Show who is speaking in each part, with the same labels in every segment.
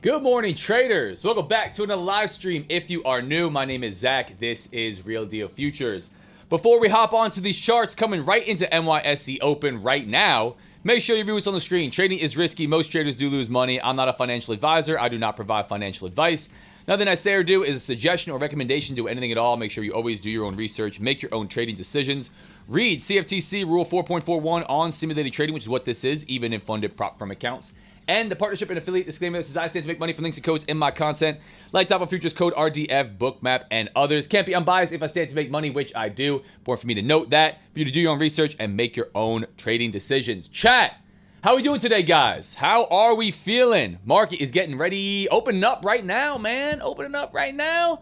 Speaker 1: Good morning, traders. Welcome back to another live stream. If you are new, my name is Zach. This is Real Deal Futures. Before we hop on to these charts coming right into NYSE Open right now, make sure you view us on the screen. Trading is risky. Most traders do lose money. I'm not a financial advisor. I do not provide financial advice. Nothing I say or do is a suggestion or recommendation to do anything at all. Make sure you always do your own research. Make your own trading decisions. Read CFTC Rule 4.41 on simulated trading, which is what this is, even in funded prop firm accounts. And the partnership and affiliate disclaimer. This is I stand to make money from links and codes in my content, like Top of Futures code RDF, Bookmap, and others. Can't be unbiased if I stand to make money, which I do. Important for me to note that, for you to do your own research and make your own trading decisions. Chat, how are we doing today, guys? How are we feeling? Market is getting ready. Opening up right now, man. Opening up right now.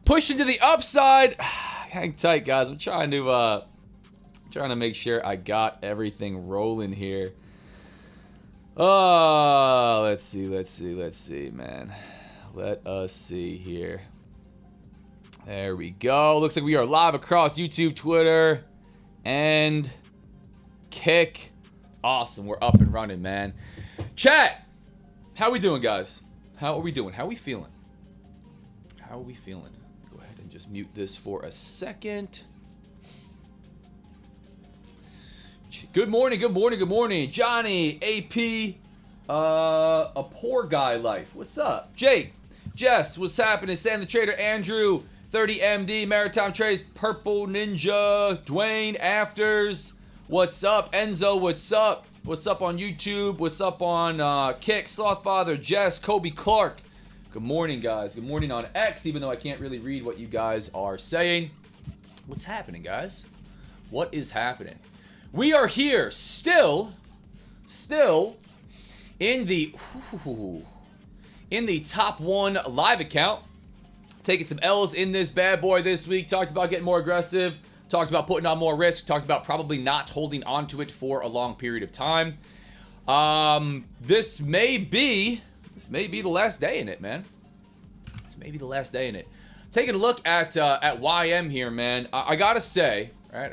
Speaker 1: Pushing to the upside. Hang tight, guys. I'm trying to make sure I got everything rolling here. Oh, let's see, man. Let us see here. There we go. Looks like we are live across YouTube, Twitter, and Kick. Awesome. We're up and running, man. Chat, how we doing, guys? How are we doing? How are we feeling? How are we feeling? Go ahead and just mute this for a second. Good morning, good morning, good morning. Johnny, AP, a poor guy life. What's up? Jake, Jess, what's happening? Sam the Trader, Andrew, 30MD, Maritime Trades, Purple Ninja, Dwayne, Afters. What's up? Enzo, what's up? What's up on YouTube? What's up on Kick, Slothfather, Jess, Kobe Clark. Good morning, guys. Good morning on X, even though I can't really read what you guys are saying. What's happening, guys? What is happening? We are here still in the top one live account. Taking some L's in this bad boy this week. Talked about getting more aggressive. Talked about putting on more risk. Talked about probably not holding onto it for a long period of time. This may be the last day in it, man. This may be the last day in it. Taking a look at YM here, man. I gotta say, right?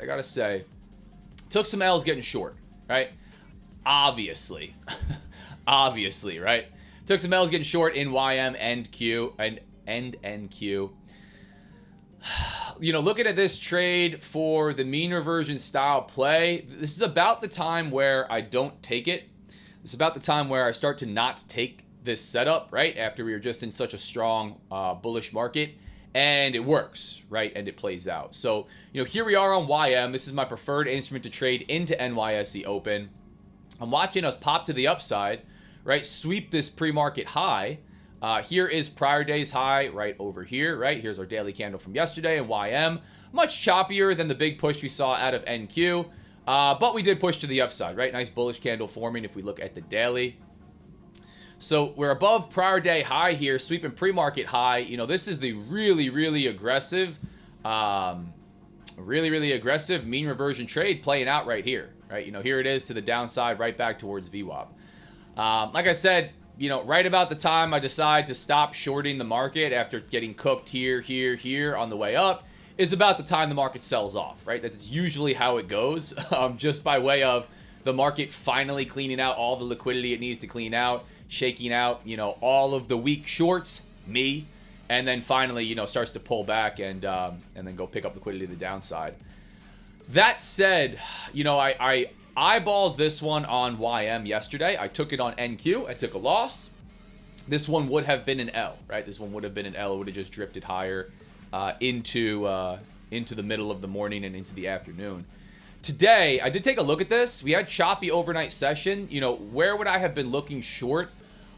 Speaker 1: Took some L's getting short, right? Obviously. Obviously, right? Took some L's getting short in YM and Q and NQ. You know, looking at this trade for the mean reversion style play, this is about the time where I don't take it. This is about the time where I start to not take this setup, right? After we were just in such a strong bullish market. And it works, right? And it plays out. So, you know, here we are on YM. This is my preferred instrument to trade into NYSE Open. I'm watching us pop to the upside, right? Sweep this pre-market high. Here is prior day's high right over here, right? Here's our daily candle from yesterday in YM. Much choppier than the big push we saw out of NQ. But we did push to the upside, right? Nice bullish candle forming if we look at the daily. So we're above prior day high here, sweeping pre-market high. You know, this is the really aggressive, really aggressive mean reversion trade playing out right here, right? You know, here it is to the downside, right back towards VWAP. Like I said, you know, right about the time I decide to stop shorting the market after getting cooked here on the way up is about the time the market sells off, right? That's usually how it goes, just by way of the market finally cleaning out all the liquidity it needs to clean out, shaking out, you know, all of the weak shorts, me, and then finally, you know, starts to pull back and then go pick up liquidity to the downside. That said, you know, I eyeballed this one on YM yesterday. I took it on NQ. I took a loss. This one would have been an L, right? This one would have been an L. It would have just drifted higher into the middle of the morning and into the afternoon. Today, I did take a look at this. We had choppy overnight session. You know, where would I have been looking short?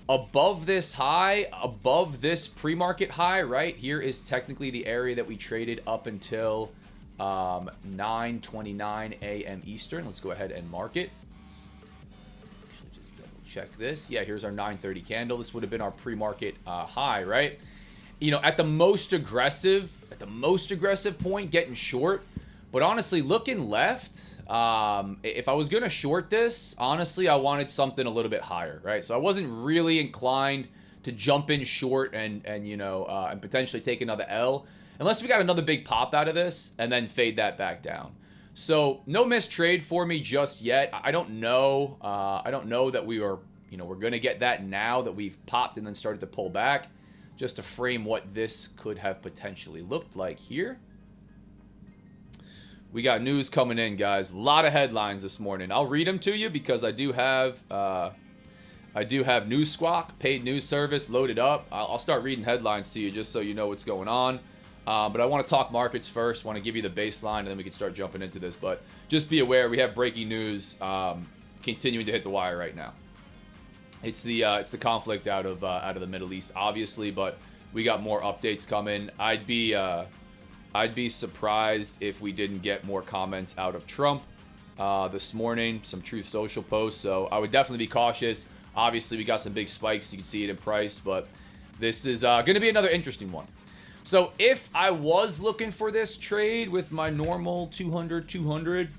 Speaker 1: Above this high, above this pre-market high, right? Here is technically the area that we traded up until 9:29 a.m. Eastern. Let's go ahead and mark it. Actually, just double check this. Yeah, here's our 9:30 candle. This would have been our pre-market high, right? You know, at the most aggressive point, getting short. But honestly, looking left, if I was going to short this, honestly, I wanted something a little bit higher, right? So I wasn't really inclined to jump in short and potentially take another L, unless we got another big pop out of this and then fade that back down. So no missed trade for me just yet. I don't know that we were You know, we're going to get that now that we've popped and then started to pull back, just to frame what this could have potentially looked like here. We got news coming in, guys. A lot of headlines this morning. I'll read them to you because I do have News Squawk, paid news service, loaded up. I'll start reading headlines to you just so you know what's going on. But I want to talk markets first. Want to give you the baseline, and then we can start jumping into this. But just be aware, we have breaking news continuing to hit the wire right now. It's the conflict out of the Middle East, obviously, but we got more updates coming. I'd be surprised if we didn't get more comments out of Trump this morning. Some Truth Social posts, so I would definitely be cautious. Obviously, we got some big spikes. You can see it in price, but this is going to be another interesting one. So if I was looking for this trade with my normal 200,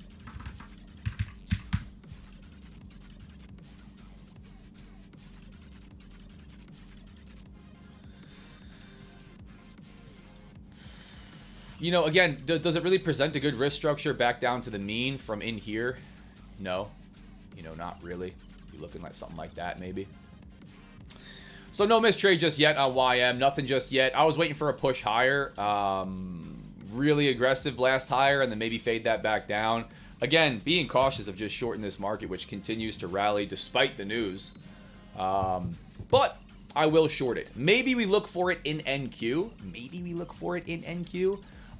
Speaker 1: you know, again, does it really present a good risk structure back down to the mean from in here? No. You know, not really. You're looking like something like that, maybe. So no mistrade just yet on YM. Nothing just yet. I was waiting for a push higher. Really aggressive blast higher and then maybe fade that back down. Again, being cautious of just shorting this market, which continues to rally despite the news. But I will short it. Maybe we look for it in NQ.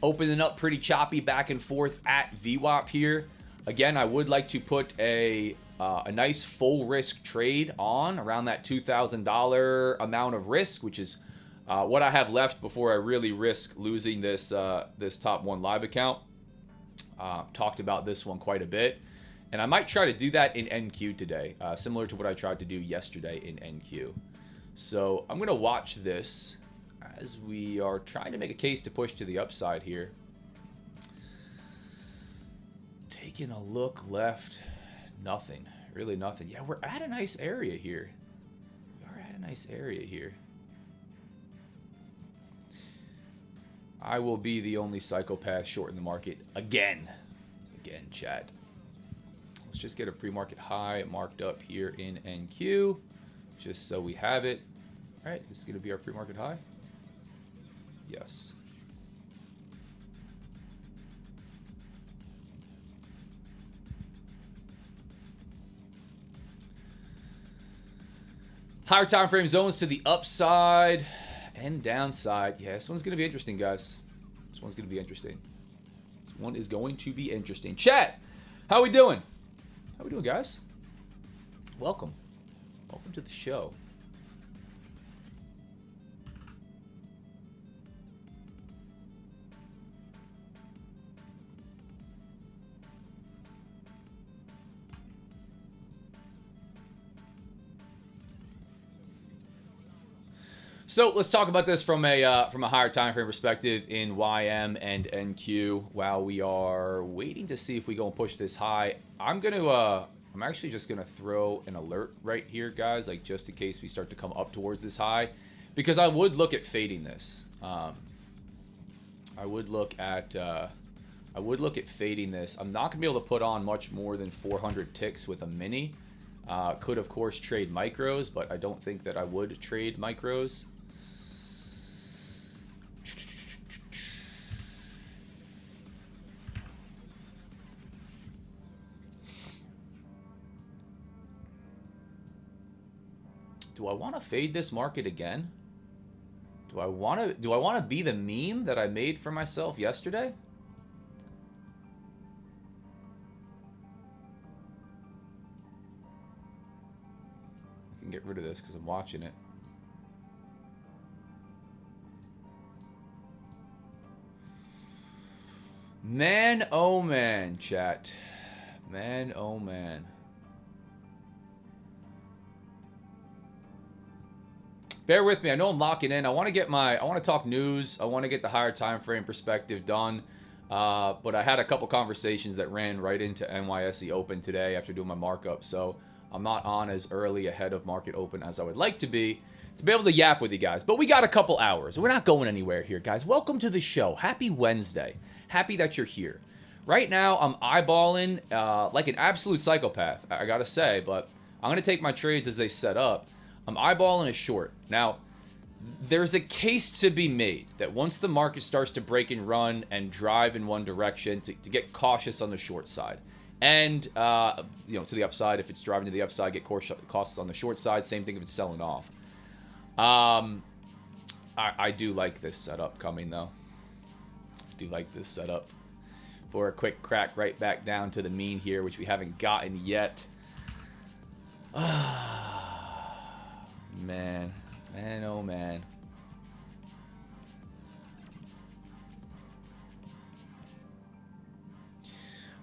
Speaker 1: Opening up pretty choppy back and forth at VWAP here. Again, I would like to put a nice full risk trade on around that $2,000 amount of risk, which is what I have left before I really risk losing this this top one live account. Talked about this one quite a bit, and I might try to do that in NQ today, similar to what I tried to do yesterday in NQ. So I'm gonna watch this as we are trying to make a case to push to the upside here. Taking a look left, nothing, really nothing. Yeah, we're at a nice area here. I will be the only psychopath short in the market again, chat. Let's just get a pre-market high marked up here in NQ, just so we have it. All right, this is gonna be our pre-market high. Yes. Higher time frame zones to the upside and downside. Yeah, this one's going to be interesting, guys. This one's going to be interesting. This one is going to be interesting. Chat, how we doing? How we doing, guys? Welcome. Welcome to the show. So let's talk about this from a higher time frame perspective in YM and NQ. While we are waiting to see if we go and push this high, I'm actually just gonna throw an alert right here, guys, like just in case we start to come up towards this high, because I would look at fading this. I would look at fading this. I'm not gonna be able to put on much more than 400 ticks with a mini. Could of course trade micros, but I don't think that I would trade micros. Do I want to fade this market again? Do I want to be the meme that I made for myself yesterday? I can get rid of this because I'm watching it. Man, oh man, chat. Man, oh man. Bear with me. I know I'm locking in. I want to talk news. I want to get the higher time frame perspective done. But I had a couple conversations that ran right into NYSE Open today after doing my markup. So I'm not on as early ahead of market open as I would like to be able to yap with you guys. But we got a couple hours. We're not going anywhere here, guys. Welcome to the show. Happy Wednesday. Happy that you're here. Right now, I'm eyeballing like an absolute psychopath, I gotta say, but I'm going to take my trades as they set up. I'm eyeballing a short. Now, there's a case to be made that once the market starts to break and run and drive in one direction, to get cautious on the short side. And, you know, to the upside, if it's driving to the upside, get cautious on the short side. Same thing if it's selling off. I do like this setup coming, though. I do like this setup for a quick crack right back down to the mean here, which we haven't gotten yet. Man. Man, oh man.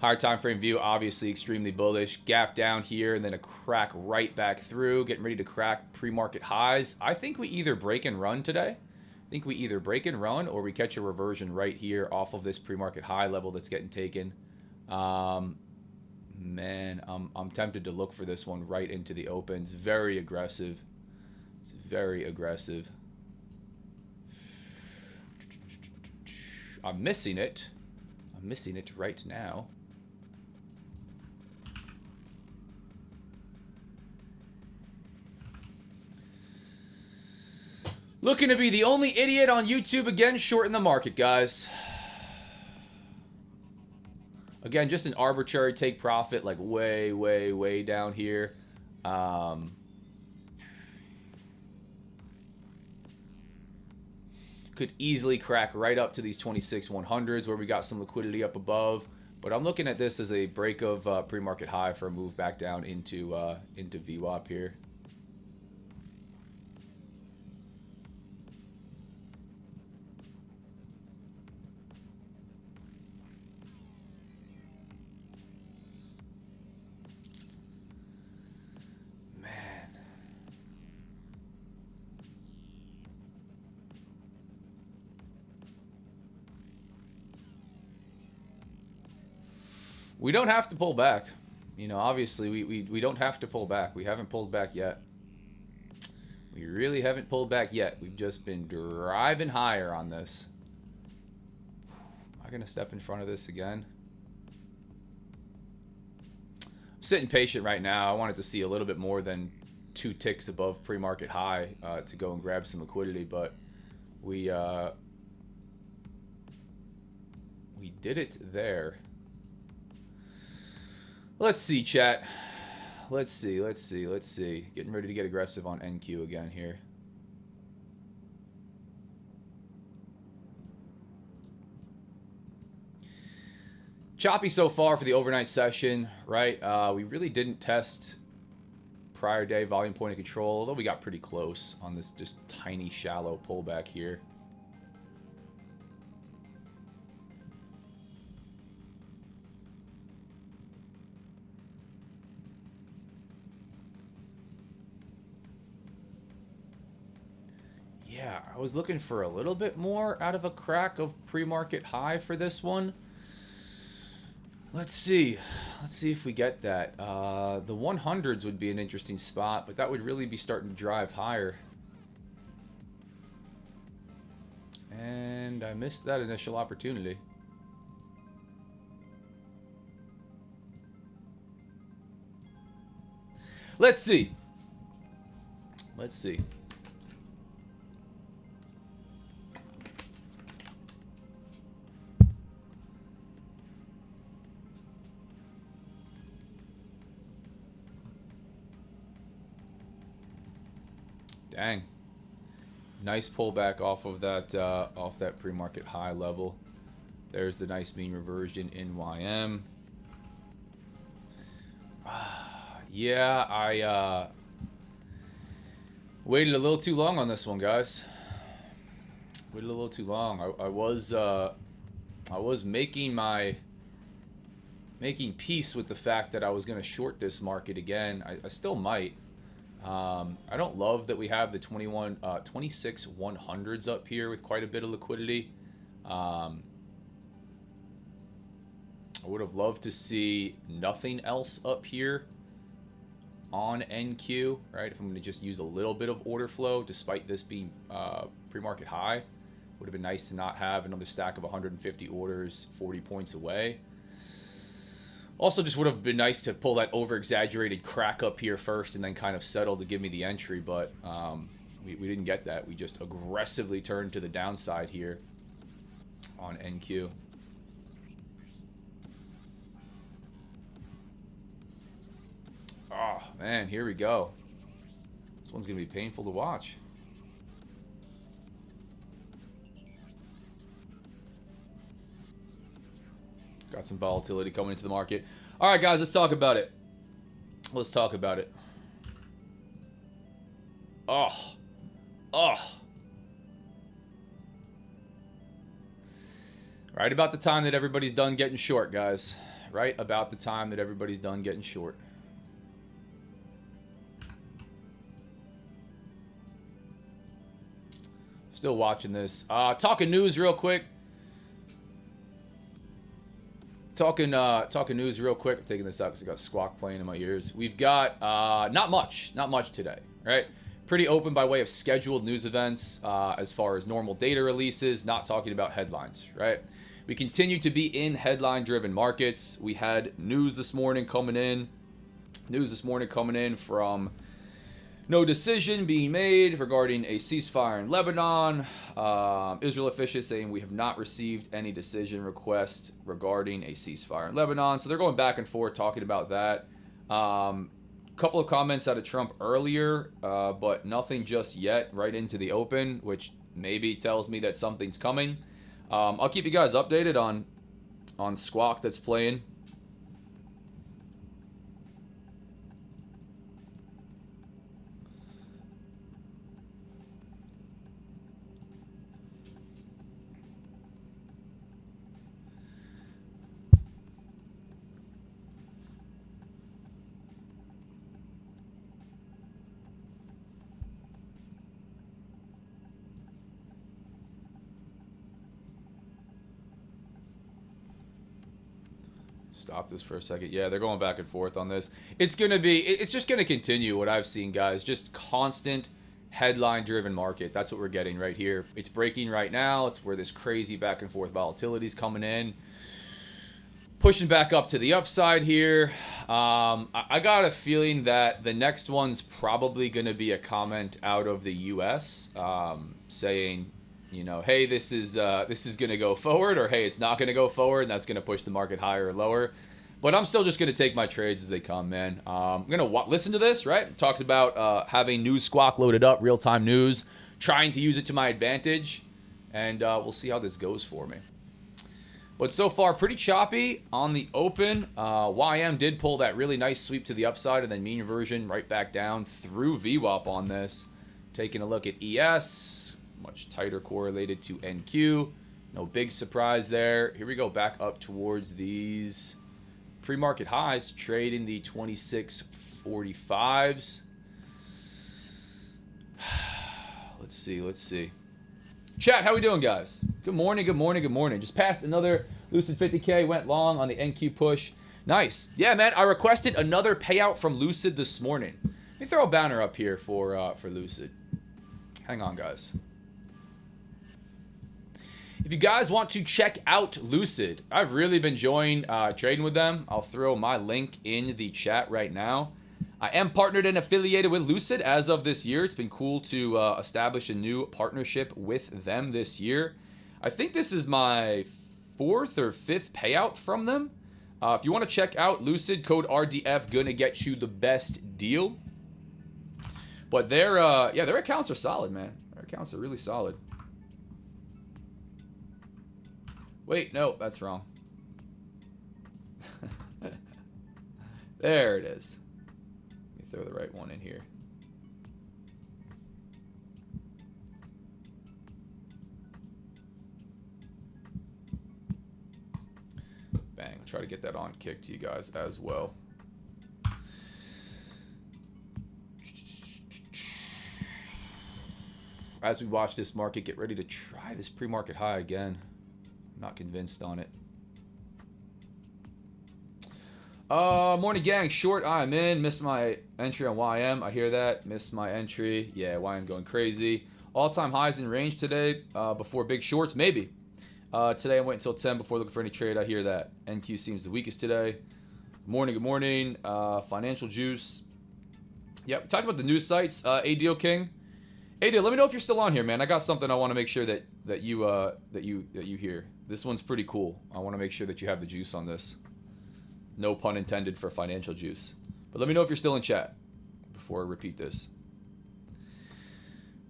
Speaker 1: Higher time frame view, obviously extremely bullish. Gap down here and then a crack right back through. Getting ready to crack pre-market highs. I think we either break and run today. I think we either break and run or we catch a reversion right here off of this pre-market high level that's getting taken. Man, I'm tempted to look for this one right into the opens. Very aggressive. It's very aggressive. I'm missing it. I'm missing it right now. Looking to be the only idiot on YouTube again, shorting the market, guys. Again, just an arbitrary take profit, like way, way, way down here. Could easily crack right up to these 26-100s where we got some liquidity up above. But I'm looking at this as a break of pre-market high for a move back down into VWAP here. We don't have to pull back. You know, obviously, we don't have to pull back. We haven't pulled back yet. We really haven't pulled back yet. We've just been driving higher on this. Am I going to step in front of this again? I'm sitting patient right now. I wanted to see a little bit more than 2 ticks above pre-market high to go and grab some liquidity, but we did it there. Let's see, chat. Let's see. Getting ready to get aggressive on NQ again here. Choppy so far for the overnight session, right? We really didn't test prior day volume point of control, although we got pretty close on this just tiny, shallow pullback here. Yeah, I was looking for a little bit more out of a crack of pre-market high for this one. Let's see. Let's see if we get that. The 100s would be an interesting spot, but that would really be starting to drive higher. And I missed that initial opportunity. Let's see. Let's see. Dang. Nice pullback off of that pre-market high level. There's the nice mean reversion in YM. Yeah, I waited a little too long on this one, guys. Waited a little too long. I was making peace with the fact that I was going to short this market again. I still might. I don't love that we have the 26 100s up here with quite a bit of liquidity. I would have loved to see nothing else up here on NQ, right? If I'm going to just use a little bit of order flow, despite this being pre-market high, would have been nice to not have another stack of 150 orders 40 points away. Also, just would have been nice to pull that over-exaggerated crack up here first and then kind of settle to give me the entry, but we didn't get that. We just aggressively turned to the downside here on NQ. Oh, man, here we go. This one's going to be painful to watch. Got some volatility coming into the market. All right, guys, let's talk about it. Let's talk about it. Oh. Right about the time that everybody's done getting short, guys. Right about the time that everybody's done getting short. Still watching this. Talking news real quick. Talking news real quick. I'm taking this out because I got squawk playing in my ears. We've got not much today, right? Pretty open by way of scheduled news events as far as normal data releases, not talking about headlines, right? We continue to be in headline-driven markets. We had news this morning coming in. From no decision being made regarding a ceasefire in Lebanon. Israel officials saying we have not received any decision request regarding a ceasefire in Lebanon. So they're going back and forth talking about that. Couple of comments out of Trump earlier, but nothing just yet right into the open, which maybe tells me that something's coming. I'll keep you guys updated on Squawk that's playing. Stop this for a second. Yeah, they're going back and forth on this. It's just going to continue what I've seen, guys. Just constant headline-driven market. That's what we're getting right here. It's breaking right now. It's where this crazy back and forth volatility is coming in. Pushing back up to the upside here. I got a feeling that the next one's probably going to be a comment out of the U.S. Saying, you know, hey, this is going to go forward, or hey, it's not going to go forward, and that's going to push the market higher or lower. But I'm still just going to take my trades as they come, man. I'm going to listen to this, right? Talked about having News Squawk loaded up, real-time news, trying to use it to my advantage, and we'll see how this goes for me. But so far, pretty choppy on the open. YM did pull that really nice sweep to the upside, and then mean reversion right back down through VWAP on this. Taking a look at ES. Much tighter correlated to NQ. No big surprise there. Here we go back up towards these pre-market highs, trading the 2645s. Let's see. Chat, how we doing, guys? Good morning. Just passed another Lucid 50K, went long on the NQ push. Nice. Yeah, man, I requested another payout from Lucid this morning. Let me throw a banner up here for Lucid. Hang on, guys. If you guys want to check out Lucid, I've really been enjoying trading with them. I'll throw my link in the chat right now. I am partnered and affiliated with Lucid as of this year. It's been cool to establish a new partnership with them this year. I think this is my 4th or 5th payout from them. If you want to check out Lucid, code RDF, gonna get you the best deal. But their accounts are solid, man. Their accounts are really solid. Wait, no, that's wrong. There it is. Let me throw the right one in here. Bang. I'll try to get that on kick to you guys as well. As we watch this market get ready to try this pre-market high again. Not convinced on it. Morning gang, short, I'm in. Missed my entry on YM. I hear that. Missed my entry. Yeah, YM going crazy. All-time highs in range today before big shorts, maybe. Today I went until 10 before looking for any trade. I hear that. NQ seems the weakest today. Good morning. Financial Juice. Yep, we talked about the news sites. ADO King. ADO, let me know if you're still on here, man. I got something I want to make sure that you hear. This one's pretty cool. I want to make sure that you have the juice on this. No pun intended for Financial Juice. But let me know if you're still in chat before I repeat this.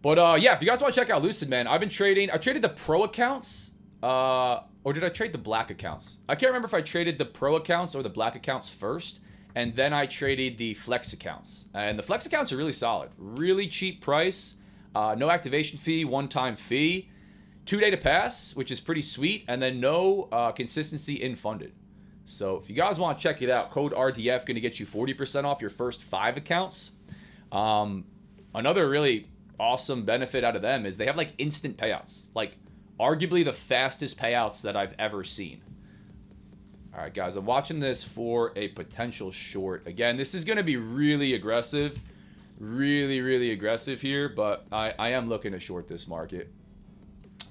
Speaker 1: But yeah, if you guys want to check out Lucid, man, I've been trading. I traded the pro accounts, or did I trade the black accounts? I can't remember if I traded the pro accounts or the black accounts first, and then I traded the flex accounts. And the flex accounts are really solid, really cheap price, no activation fee, one-time fee, 2-day to pass, which is pretty sweet, and then no consistency in funded. So if you guys want to check it out, code RDF going to get you 40% off your first 5 accounts. Another really awesome benefit out of them is they have like instant payouts, like arguably the fastest payouts that I've ever seen. All right, guys, I'm watching this for a potential short. Again, this is going to be really aggressive, really aggressive here, but I am looking to short this market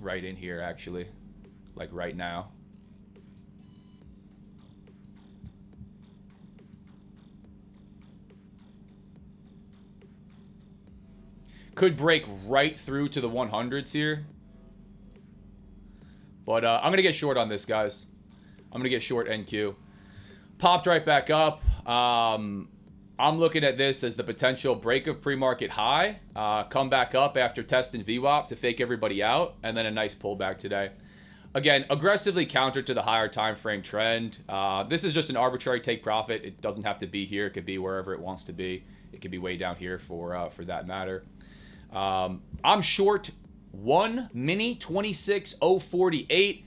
Speaker 1: right in here, actually, like right now. Could break right through to the 100s here. But I'm going to get short on this, guys. I'm going to get short NQ. Popped right back up. I'm looking at this as the potential break of pre-market high. Come back up after testing VWAP to fake everybody out. And then a nice pullback today. Again, aggressively counter to the higher time frame trend. This is just an arbitrary take profit. It doesn't have to be here. It could be wherever it wants to be. It could be way down here for that matter. I'm short 1 mini 26048.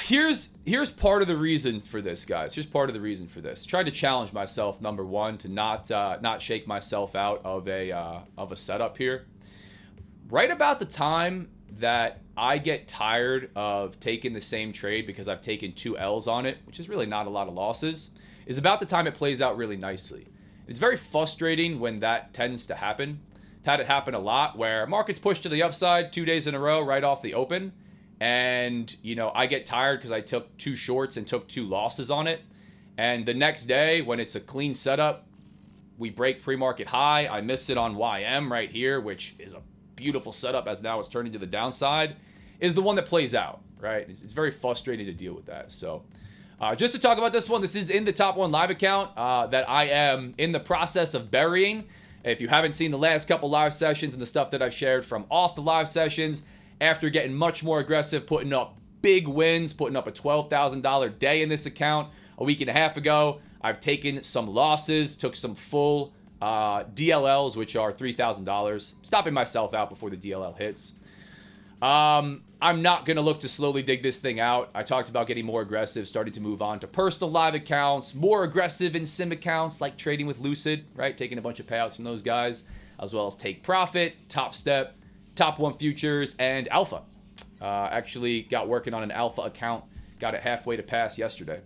Speaker 1: Here's part of the reason for this, guys. Here's part of the reason for this. Tried to challenge myself, number one, to not shake myself out of a setup here. Right about the time that I get tired of taking the same trade because I've taken 2 L's on it, which is really not a lot of losses, is about the time it plays out really nicely. It's very frustrating when that tends to happen. I've had it happen a lot where markets push to the upside 2 days in a row right off the open. And, you know, I get tired because I took 2 shorts and took 2 losses on it. And the next day, when it's a clean setup, we break pre-market high. I miss it on YM right here, which is a beautiful setup as now it's turning to the downside, is the one that plays out, right? It's very frustrating to deal with that. So just to talk about this one, this is in the Top 1 live account that I am in the process of burying. If you haven't seen the last couple live sessions and the stuff that I've shared from off the live sessions, after getting much more aggressive, putting up big wins, putting up a $12,000 day in this account a week and a half ago, I've taken some losses, took some full DLLs, which are $3,000, stopping myself out before the DLL hits. I'm not going to look to slowly dig this thing out. I talked about getting more aggressive, starting to move on to personal live accounts, more aggressive in sim accounts like trading with Lucid, right? Taking a bunch of payouts from those guys, as well as Take Profit, Top Step, Top 1 Futures, and Alpha. Actually got working on an Alpha account, got it halfway to pass yesterday.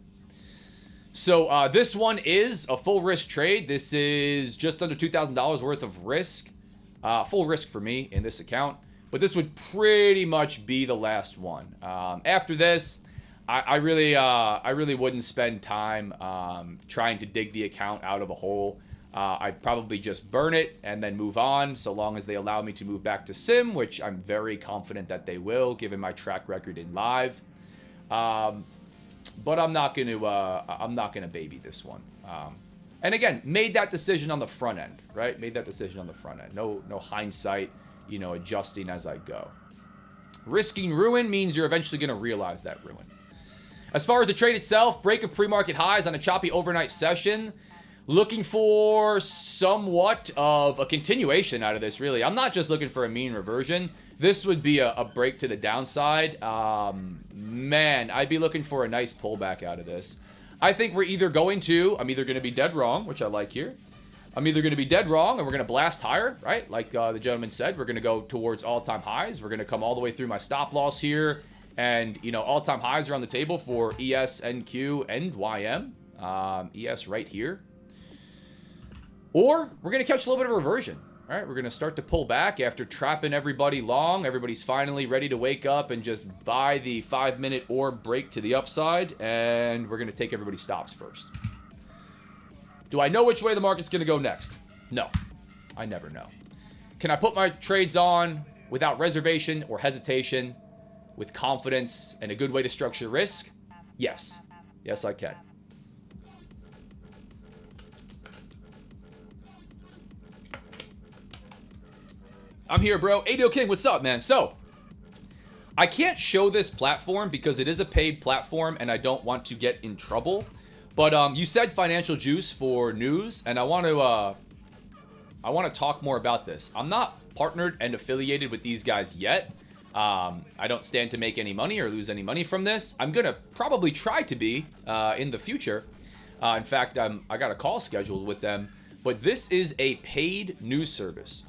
Speaker 1: So this one is a full risk trade. This is just under $2,000 worth of risk. Full risk for me in this account. But this would pretty much be the last one. After this, I really wouldn't spend time trying to dig the account out of a hole. I'd probably just burn it and then move on, so long as they allow me to move back to sim, which I'm very confident that they will, given my track record in live. But I'm not gonna baby this one. And again, made that decision on the front end, right? Made that decision on the front end. No hindsight, you know, adjusting as I go. Risking ruin means you're eventually going to realize that ruin. As far as the trade itself, break of pre-market highs on a choppy overnight session. Looking for somewhat of a continuation out of this, really. I'm not just looking for a mean reversion. This would be a break to the downside. Man, I'd be looking for a nice pullback out of this. I think I'm either going to be dead wrong, which I like here. I'm either going to be dead wrong and we're going to blast higher, right? Like the gentleman said, we're going to go towards all-time highs. We're going to come all the way through my stop loss here. And, you know, all-time highs are on the table for ES, NQ, and YM. ES right here. Or we're going to catch a little bit of a reversion. All right, we're going to start to pull back after trapping everybody long. Everybody's finally ready to wake up and just buy the 5-minute orb break to the upside. And we're going to take everybody's stops first. Do I know which way the market's going to go next? No, I never know. Can I put my trades on without reservation or hesitation, with confidence and a good way to structure risk? Yes. Yes, I can. I'm here, bro. ADO King, what's up, man? So, I can't show this platform because it is a paid platform and I don't want to get in trouble. But you said financial juice for news, and I want to talk more about this. I'm not partnered and affiliated with these guys yet. I don't stand to make any money or lose any money from this. I'm gonna probably try to be in the future. In fact, I got a call scheduled with them. But this is a paid news service.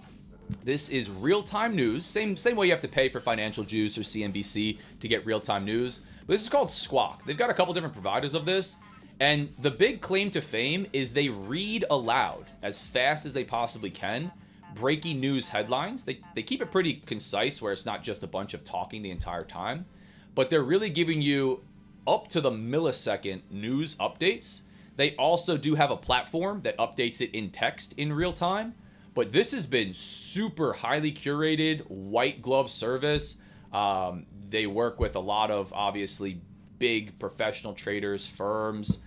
Speaker 1: This is real-time news. Same way you have to pay for Financial Juice or CNBC to get real-time news. But this is called Squawk. They've got a couple different providers of this. And the big claim to fame is they read aloud as fast as they possibly can breaking news headlines. They keep it pretty concise where it's not just a bunch of talking the entire time. But they're really giving you up to the millisecond news updates. They also do have a platform that updates it in text in real time. But this has been super highly curated, white glove service. They work with a lot of, obviously, big professional traders, firms.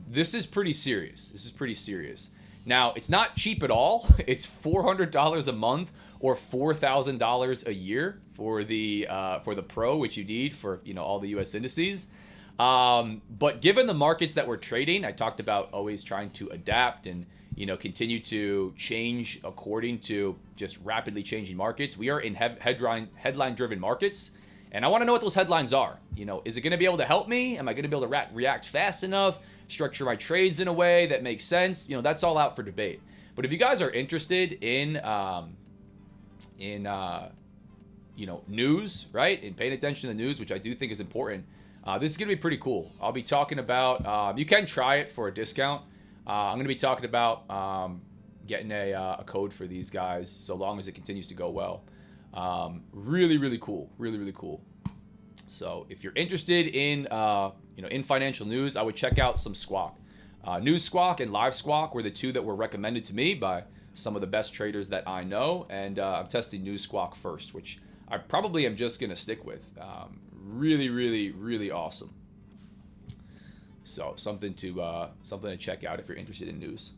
Speaker 1: This is pretty serious. This is pretty serious. Now, it's not cheap at all. It's $400 a month or $4,000 a year for the Pro, which you need for all the U.S. indices. But given the markets that we're trading, I talked about always trying to adapt and continue to change according to just rapidly changing markets. We are in headline-driven markets, and I want to know what those headlines are. Is it going to be able to help me? Am I going to be able to react fast enough? Structure my trades in a way that makes sense? That's all out for debate. But if you guys are interested in news, right, and paying attention to the news, which I do think is important, this is going to be pretty cool. I'll be talking about. You can try it for a discount. I'm going to be talking about getting a code for these guys so long as it continues to go well. Really, really cool. Really, really cool. So if you're interested in in financial news, I would check out some Squawk. News Squawk and Live Squawk were the two that were recommended to me by some of the best traders that I know, and I'm testing News Squawk first, which I probably am just going to stick with. Really, really, really awesome. So something to check out if you're interested in news.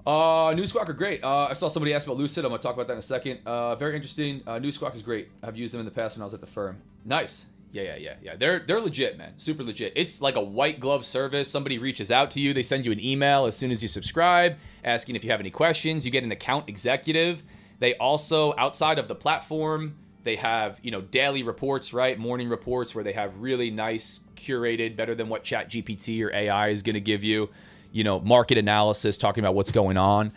Speaker 1: News Squawk are great. I saw somebody ask about Lucid. I'm gonna talk about that in a second. Very interesting. News Squawk is great. I've used them in the past when I was at the firm. Nice. Yeah. They're legit, man. Super legit. It's like a white glove service. Somebody reaches out to you. They send you an email as soon as you subscribe, asking if you have any questions. You get an account executive. They also, outside of the platform, they have, daily reports, right? Morning reports where they have really nice, curated, better than what ChatGPT or AI is going to give you, market analysis, talking about what's going on.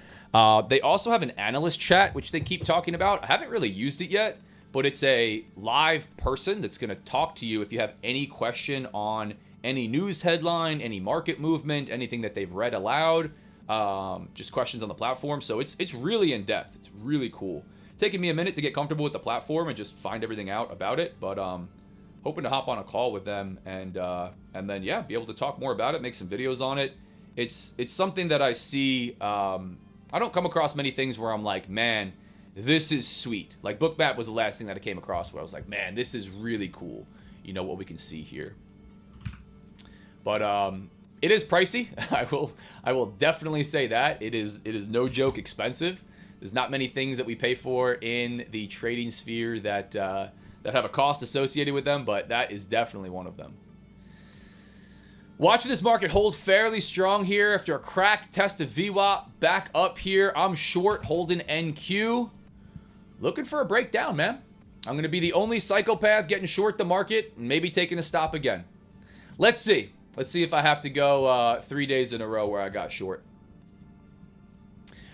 Speaker 1: They also have an analyst chat, which they keep talking about. I haven't really used it yet, but it's a live person that's going to talk to you if you have any question on any news headline, any market movement, anything that they've read aloud, just questions on the platform. So it's really in depth. It's really cool. Taking me a minute to get comfortable with the platform and just find everything out about it, but hoping to hop on a call with them and then be able to talk more about it, make some videos on it. It's something that I see. I don't come across many things where I'm like, man, this is sweet. Like Bookmap was the last thing that I came across where I was like, man, this is really cool. What we can see here. But it is pricey. I will definitely say that it is no joke expensive. There's not many things that we pay for in the trading sphere that have a cost associated with them, but that is definitely one of them. Watching this market hold fairly strong here after a crack test of VWAP back up here. I'm short holding NQ. Looking for a breakdown, man. I'm going to be the only psychopath getting short the market and maybe taking a stop again. Let's see. Let's see if I have to go 3 days in a row where I got short.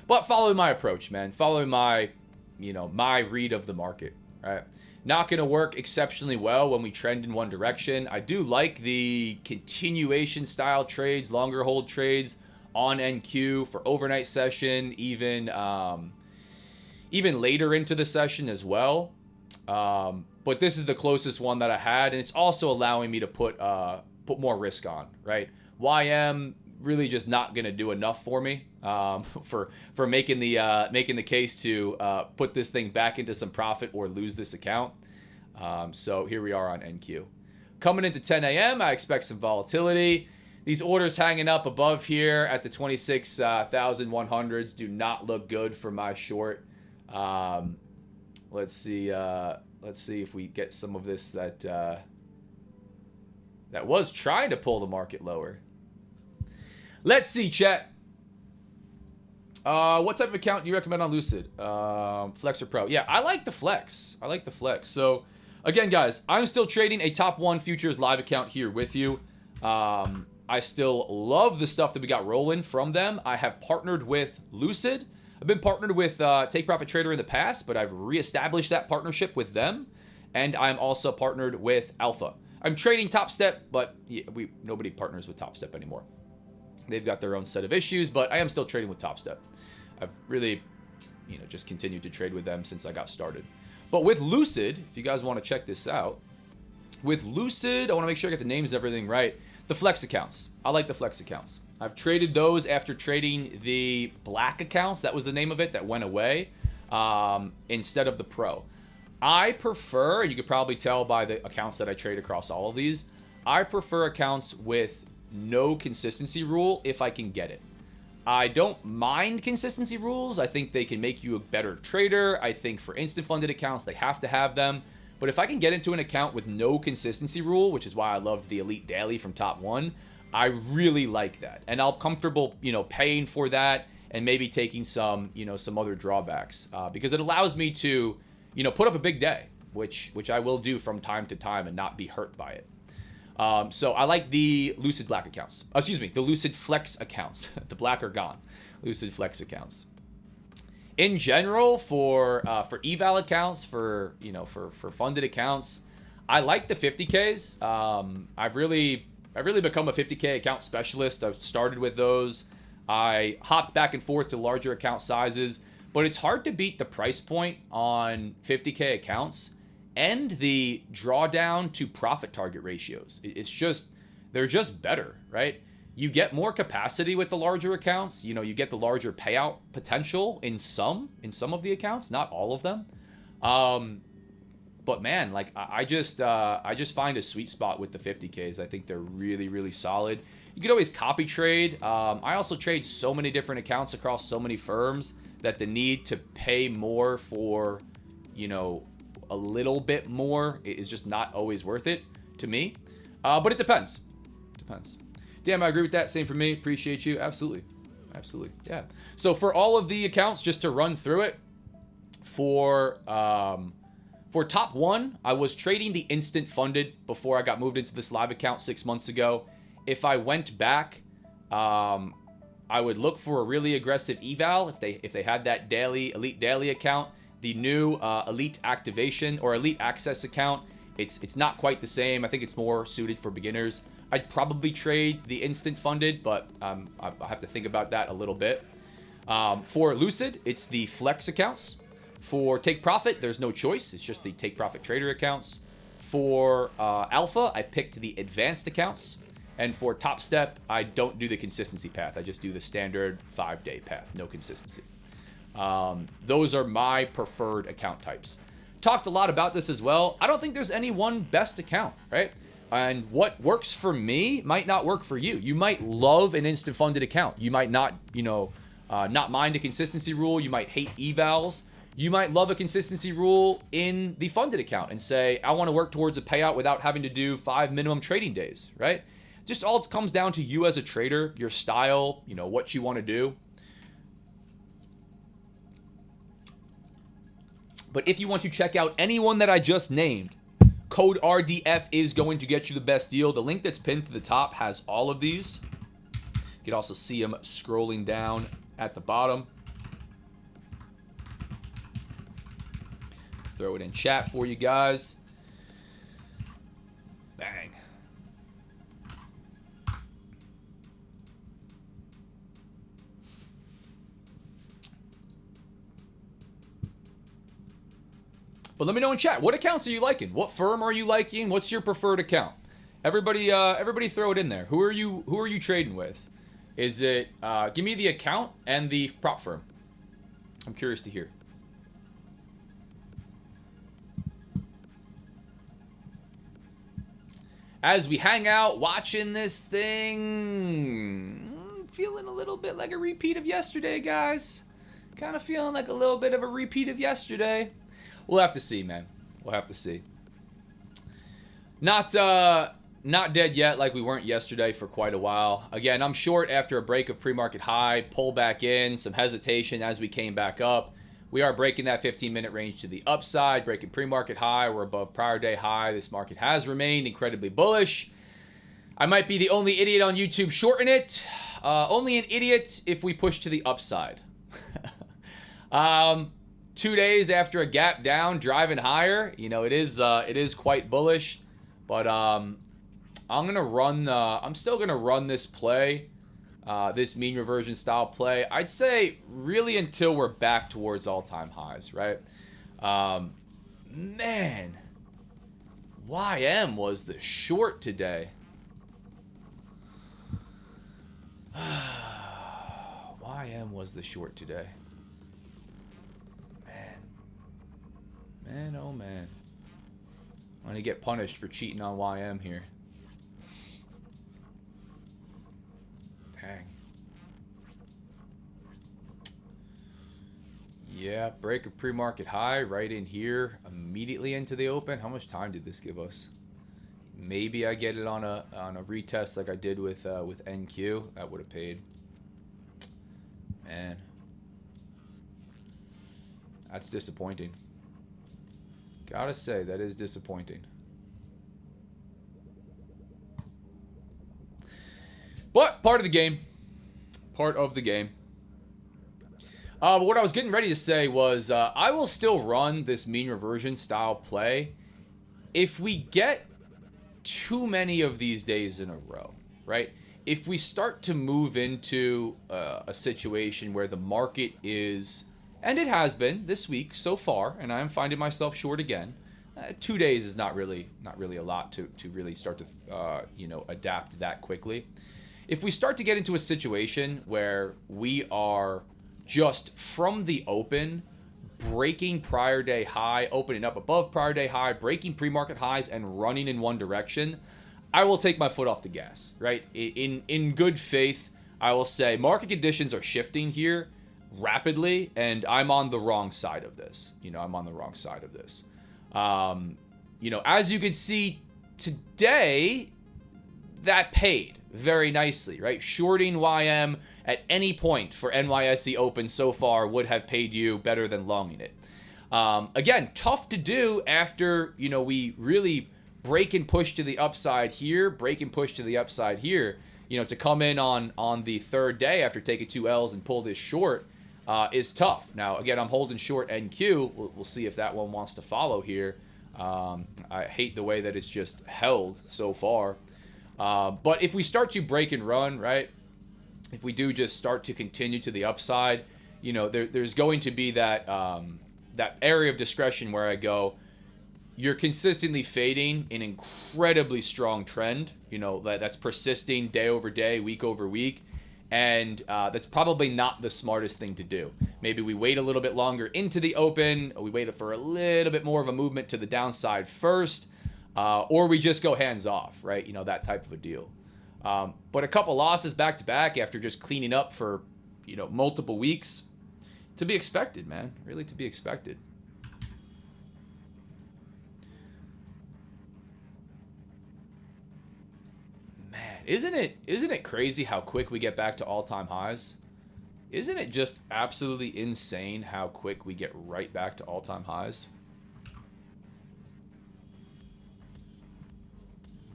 Speaker 1: But following my approach, man. Following my, my read of the market, right? Not going to work exceptionally well when we trend in one direction. I do like the continuation style trades, longer hold trades on NQ for overnight session, even later into the session as well. But this is the closest one that I had, and it's also allowing me to put more risk on, right? YM really just not gonna do enough for me for making the case to put this thing back into some profit or lose this account. So here we are on NQ. Coming into 10 a.m., I expect some volatility. These orders hanging up above here at the 26,100s do not look good for my short. Let's see if we get some of this that was trying to pull the market lower. Let's see, chat. What type of account do you recommend on Lucid? Flex or Pro? Yeah, I like the Flex. So, again, guys, I'm still trading a top 1 futures live account here with you. I still love the stuff that we got rolling from them. I have partnered with Lucid. I've been partnered with Take Profit Trader in the past, but I've reestablished that partnership with them. And I'm also partnered with Alpha. I'm trading Top Step, but nobody partners with Top Step anymore. They've got their own set of issues, but I am still trading with Top Step. I've really, just continued to trade with them since I got started. But with Lucid, if you guys want to check this out, with Lucid, I want to make sure I get the names and everything right. The Flex accounts. I like the Flex accounts. I've traded those after trading the Black accounts. That was the name of it that went away instead of the Pro. I prefer, and you could probably tell by the accounts that I trade across all of these, I prefer accounts with no consistency rule if I can get it. I don't mind consistency rules. I think they can make you a better trader. I think for instant funded accounts, they have to have them. But if I can get into an account with no consistency rule, which is why I loved the Elite Daily from Top 1, I really like that. And I'm comfortable, paying for that and maybe taking some, some other drawbacks because it allows me to, put up a big day, which I will do from time to time and not be hurt by it. So I like the Lucid Black accounts. The Lucid Flex accounts. The Black are gone. Lucid Flex accounts. In general, for eval accounts, for funded accounts, I like the 50Ks. I've really become a 50K account specialist. I've started with those. I hopped back and forth to larger account sizes, but it's hard to beat the price point on 50K accounts and the drawdown to profit target ratios. They're just better, right? You get more capacity with the larger accounts. You get the larger payout potential in some of the accounts, not all of them. But man, like I just find a sweet spot with the 50Ks. I think they're really, really solid. You could always copy trade. I also trade so many different accounts across so many firms that the need to pay more for, a little bit more is just not always worth it to me. But it depends. Damn, I agree with that. Same for me. Appreciate you. Absolutely. Yeah. So for all of the accounts, just to run through it, for Top 1, I was trading the instant funded before I got moved into this live account 6 months ago. If I went back, I would look for a really aggressive eval if they had that elite daily account. The new elite activation or elite access account, it's not quite the same. I think it's more suited for beginners. I'd probably trade the instant funded, but I have to think about that a little bit. For Lucid, it's the Flex accounts. For Take Profit, there's no choice. It's just the Take Profit Trader accounts. For Alpha, I picked the advanced accounts. And for Top Step, I don't do the consistency path. I just do the standard 5-day path, no consistency. Those are my preferred account types. Talked a lot about this as well. I don't think there's any one best account, right? And what works for me might not work for you. You might love an instant funded account. You might not, not mind a consistency rule. You might hate evals. You might love a consistency rule in the funded account and say, I want to work towards a payout without having to do 5 minimum trading days, right? Just all it comes down to you as a trader, your style, what you want to do. But if you want to check out anyone that I just named, code RDF is going to get you the best deal. The link that's pinned to the top has all of these. You can also see them scrolling down at the bottom. Throw it in chat for you guys. Bang. But let me know in chat, what accounts are you liking? What firm are you liking? What's your preferred account? Everybody throw it in there. Who are you trading with? Is it, give me the account and the prop firm. I'm curious to hear. As we hang out watching this thing, feeling a little bit like a repeat of yesterday, guys. Kind of feeling like a little bit of a repeat of yesterday. We'll have to see, man. We'll have to see. Not dead yet like we weren't yesterday for quite a while. Again, I'm short after a break of pre-market high, pull back in, some hesitation as we came back up. We are breaking that 15-minute range to the upside, breaking pre-market high. We're above prior day high. This market has remained incredibly bullish. I might be the only idiot on YouTube shorting it. Only an idiot if we push to the upside. 2 days after a gap down, driving higher. You know, it is quite bullish. But I'm still gonna run this play. This mean reversion style play, I'd say really until we're back towards all-time highs, right? Man, YM was the short today. YM was the short today. Man, oh man. I'm gonna get punished for cheating on YM here. Dang. Yeah, break a pre-market high right in here, immediately into the open. How much time did this give us? Maybe I get it on a retest like I did with NQ. That would have paid. Man, that's disappointing. Gotta say, that is disappointing. But part of the game. Part of the game. But what I was getting ready to say was I will still run this mean reversion style play if we get too many of these days in a row, right? If we start to move into a situation where the market is, and it has been this week so far, and I'm finding myself short again. 2 days is not really a lot to really start to adapt that quickly. If we start to get into a situation where we are just from the open breaking prior day high, opening up above prior day high, breaking pre-market highs, and running in one direction, I will take my foot off the gas, right? In good faith, I will say market conditions are shifting here rapidly, and I'm on the wrong side of this. I'm on the wrong side of this. As you can see today, that paid very nicely, right? Shorting YM at any point for NYSE Open so far would have paid you better than longing it. Again, tough to do after, we really break and push to the upside here, break and push to the upside here, to come in on the third day after taking 2 L's and pull this short is tough. Now, again, I'm holding short NQ. We'll see if that one wants to follow here. I hate the way that it's just held so far. But if we start to break and run, right, if we do just start to continue to the upside, there's going to be that that area of discretion where I go, you're consistently fading an incredibly strong trend, that's persisting day over day, week over week. And that's probably not the smartest thing to do. Maybe we wait a little bit longer into the open, or we wait for a little bit more of a movement to the downside first, or we just go hands off, right? That type of a deal. But a couple losses back to back after just cleaning up for, multiple weeks, to be expected, man. Really to be expected. Man, isn't it crazy how quick we get back to all-time highs? Isn't it just absolutely insane how quick we get right back to all-time highs?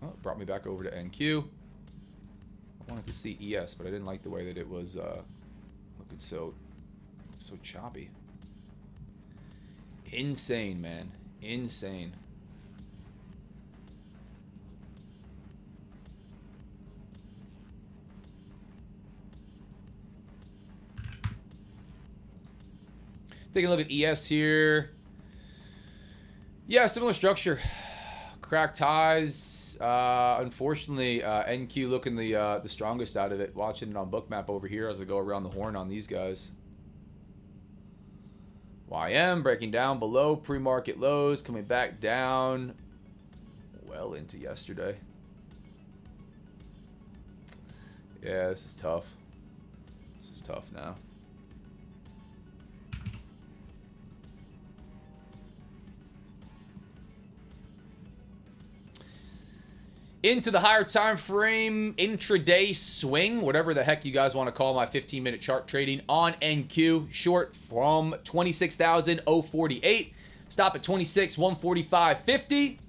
Speaker 1: Oh, it brought me back over to NQ. I wanted to see ES, but I didn't like the way that it was looking so choppy. Insane, man. Insane. Taking a look at ES here. Yeah, similar structure. Cracked highs. Unfortunately, NQ looking the strongest out of it. Watching it on Bookmap over here as I go around the horn on these guys. YM breaking down below pre-market lows, coming back down well into yesterday. Yeah, this is tough. This is tough now. Into the higher time frame, intraday swing, whatever the heck you guys want to call my 15-minute chart trading on NQ. Short from 26,048. Stop at 26,145.50.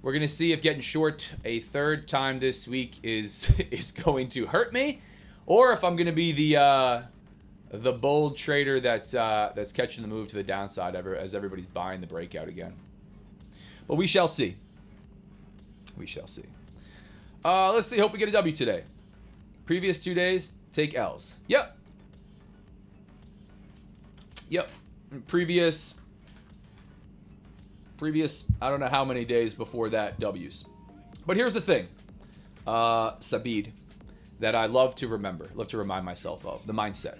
Speaker 1: We're going to see if getting short a third time this week is going to hurt me, or if I'm going to be the bold trader that's catching the move to the downside as everybody's buying the breakout again. But we shall see. We shall see. Let's see. Hope we get a W today. Previous 2 days, take L's. Yep. Previous, I don't know how many days before that, W's. But here's the thing. Sabid, that I love to remind myself of, the mindset.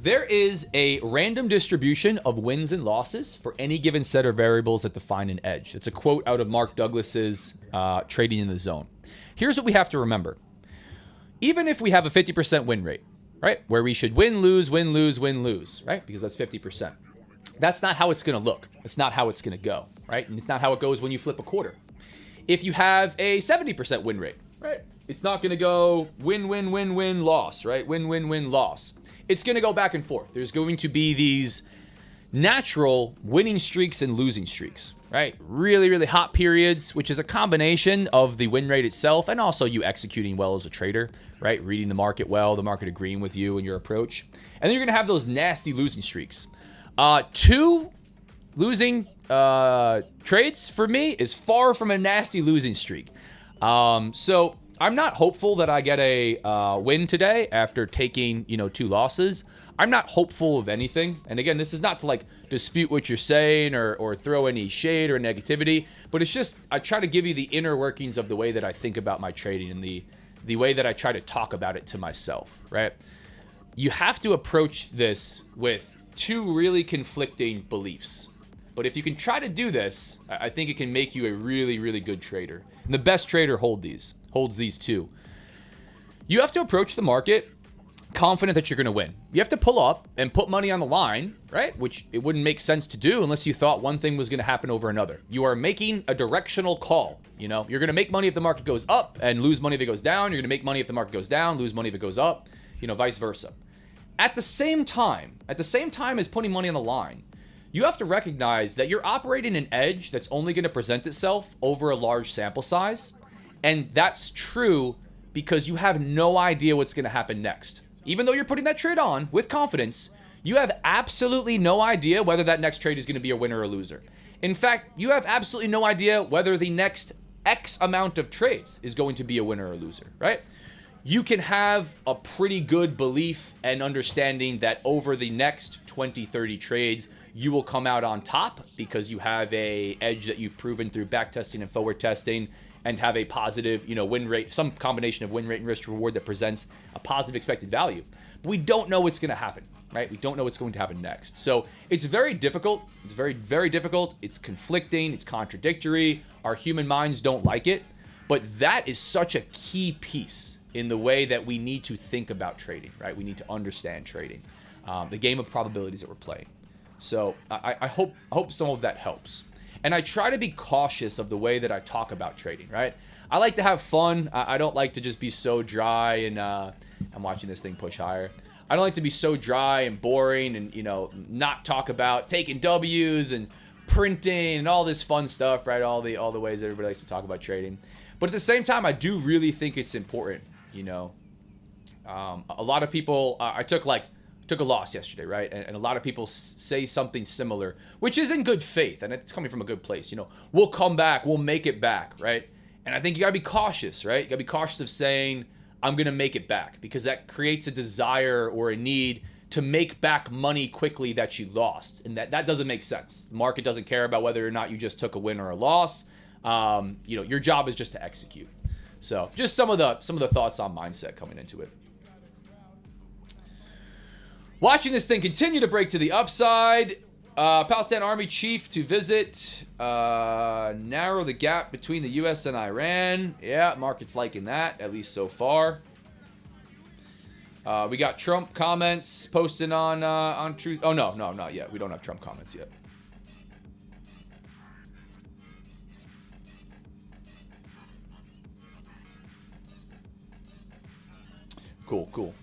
Speaker 1: There is a random distribution of wins and losses for any given set of variables that define an edge. It's a quote out of Mark Douglas's Trading in the Zone. Here's what we have to remember. Even if we have a 50% win rate, right, where we should win, lose, right, because that's 50%. That's not how it's going to look. It's not how it's going to go, right? And it's not how it goes when you flip a quarter. If you have a 70% win rate, right, it's not going to go win, loss, right? Win, loss. It's going to go back and forth. There's going to be these natural winning streaks and losing streaks, right? Really, really hot periods, which is a combination of the win rate itself and also you executing well as a trader, right? Reading the market well, the market agreeing with you and your approach. And then you're going to have those nasty losing streaks. 2 losing trades for me is far from a nasty losing streak. So I'm not hopeful that I get a win today after taking, 2 losses. I'm not hopeful of anything. And again, this is not to like dispute what you're saying or throw any shade or negativity, but it's just I try to give you the inner workings of the way that I think about my trading and the way that I try to talk about it to myself, right? You have to approach this with 2 really conflicting beliefs. But if you can try to do this, I think it can make you a really, really good trader. And the best trader holds these 2. You have to approach the market confident that you're going to win. You have to pull up and put money on the line, right? Which it wouldn't make sense to do unless you thought one thing was going to happen over another. You are making a directional call. You're going to make money if the market goes up and lose money if it goes down. You're going to make money if the market goes down, lose money if it goes up, vice versa. At the same time as putting money on the line, you have to recognize that you're operating an edge that's only going to present itself over a large sample size. And that's true because you have no idea what's going to happen next. Even though you're putting that trade on with confidence, you have absolutely no idea whether that next trade is going to be a winner or a loser. In fact, you have absolutely no idea whether the next X amount of trades is going to be a winner or a loser, right? You can have a pretty good belief and understanding that over the next 20, 30 trades, you will come out on top because you have a edge that you've proven through back testing and forward testing and have a positive, win rate, some combination of win rate and risk reward that presents a positive expected value. But we don't know what's going to happen, right? We don't know what's going to happen next. So it's very difficult. It's very, very difficult. It's conflicting. It's contradictory. Our human minds don't like it. But that is such a key piece in the way that we need to think about trading, right? We need to understand trading, the game of probabilities that we're playing. So I hope some of that helps. And I try to be cautious of the way that I talk about trading, right? I like to have fun. I don't like to just be so dry and I'm watching this thing push higher. I don't like to be so dry and boring and, not talk about taking W's and printing and all this fun stuff, right? All the ways everybody likes to talk about trading. But at the same time, I do really think it's important, a lot of people, I took a loss yesterday, right? And a lot of people say something similar, which is in good faith, and it's coming from a good place. We'll come back, we'll make it back, right? And I think you gotta be cautious, right? You gotta be cautious of saying, I'm gonna make it back, because that creates a desire or a need to make back money quickly that you lost. And that doesn't make sense. The market doesn't care about whether or not you just took a win or a loss. Your job is just to execute. So just some of the thoughts on mindset coming into it. Watching this thing continue to break to the upside. Palestine Army Chief to visit. Narrow the gap between the U.S. and Iran. Yeah, market's liking that, at least so far. We got Trump comments posted on Truth. Oh, no, not yet. We don't have Trump comments yet. Cool.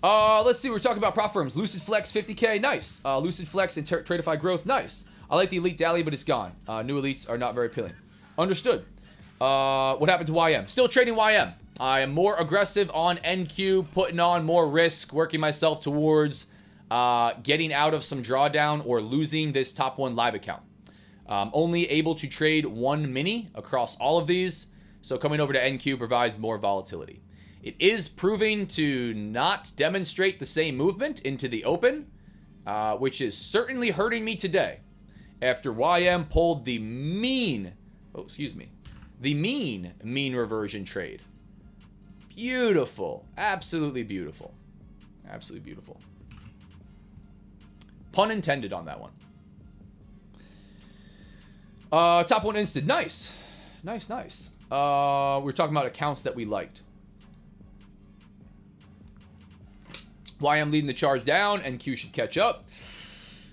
Speaker 1: Let's see. We're talking about prop firms. Lucid Flex 50K. Nice. Lucid Flex and Tradeify Growth. Nice. I like the Elite Dally, but it's gone. New elites are not very appealing. Understood. What happened to YM? Still trading YM. I am more aggressive on NQ, putting on more risk, working myself towards getting out of some drawdown or losing this top 1 live account. Only able to trade 1 mini across all of these, so coming over to NQ provides more volatility. It is proving to not demonstrate the same movement into the open, which is certainly hurting me today after YM pulled the mean reversion trade. Beautiful. Absolutely beautiful. Absolutely beautiful. Pun intended on that one. Top 1 instant. Nice. We're talking about accounts that we liked. YM leading the charge down. NQ should catch up.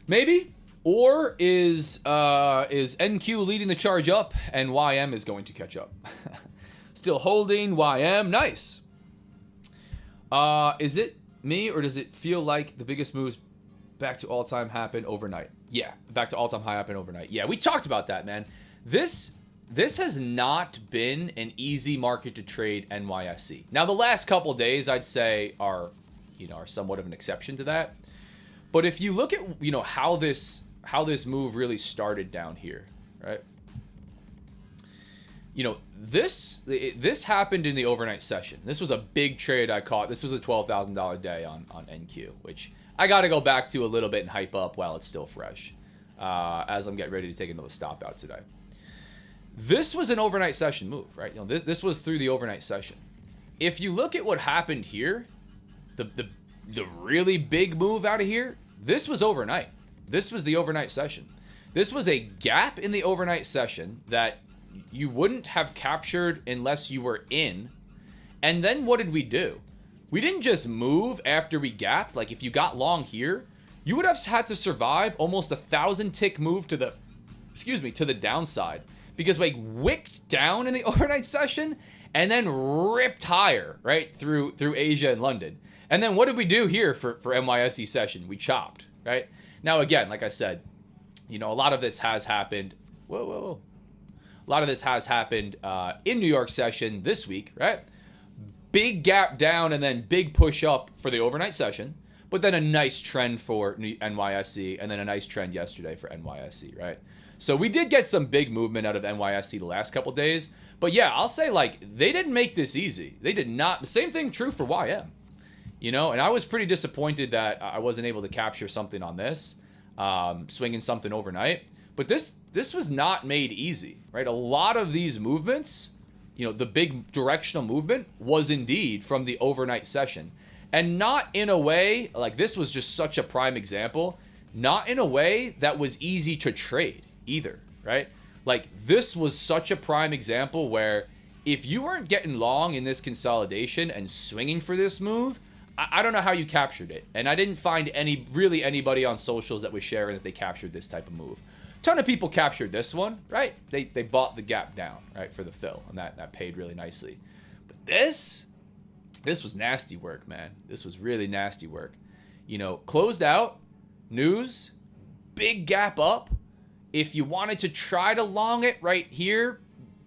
Speaker 1: Maybe. Or is NQ leading the charge up and YM is going to catch up? Still holding YM. Nice. Is it me or does it feel like the biggest moves back to all-time happen overnight? Yeah, back to all-time high happen overnight. Yeah, we talked about that, man. This has not been an easy market to trade NYSE. Now, the last couple days, I'd say, are somewhat of an exception to that. But if you look at, how this move really started down here, right? This happened in the overnight session. This was a big trade I caught. This was a $12,000 day on NQ, which I got to go back to a little bit and hype up while it's still fresh, as I'm getting ready to take another stop out today. This was an overnight session move, right? This was through the overnight session. If you look at what happened here, the really big move out of here, this was overnight. This was the overnight session. This was a gap in the overnight session that you wouldn't have captured unless you were in. And then what did we do? We didn't just move after we gapped. Like if you got long here, you would have had to survive almost 1,000 tick move to the downside, because we wicked down in the overnight session and then ripped higher, right, through Asia and London. And then what did we do here for NYSE session? We chopped, right? Now, again, like I said, a lot of this has happened. Whoa. A lot of this has happened in New York session this week, right? Big gap down and then big push up for the overnight session, but then a nice trend for NYSE and then a nice trend yesterday for NYSE, right? So we did get some big movement out of NYSE the last couple days, but yeah, I'll say they didn't make this easy. They did not. The same thing true for YM, and I was pretty disappointed that I wasn't able to capture something on this, swinging something overnight. But this was not made easy, right? A lot of these movements, the big directional movement was indeed from the overnight session. And not in a way, like this was just such a prime example, not in a way that was easy to trade either, right? Like this was such a prime example where if you weren't getting long in this consolidation and swinging for this move, I don't know how you captured it. And I didn't find anybody on socials that was sharing that they captured this type of move. Ton of people captured this one, right? They bought the gap down, right, for the fill, and that paid really nicely. But this was nasty work, man. This was really nasty work. Closed out, news, big gap up. If you wanted to try to long it right here,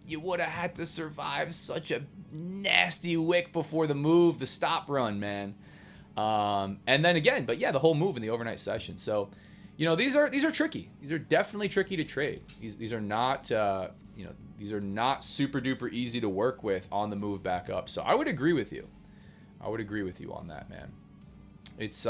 Speaker 1: you would have had to survive such a nasty wick before the move, the stop run, man. And then again, but yeah, the whole move in the overnight session. So, these are tricky. These are definitely tricky to trade. These are not these are not super duper easy to work with on the move back up. So I would agree with you. I would agree with you on that, man. It's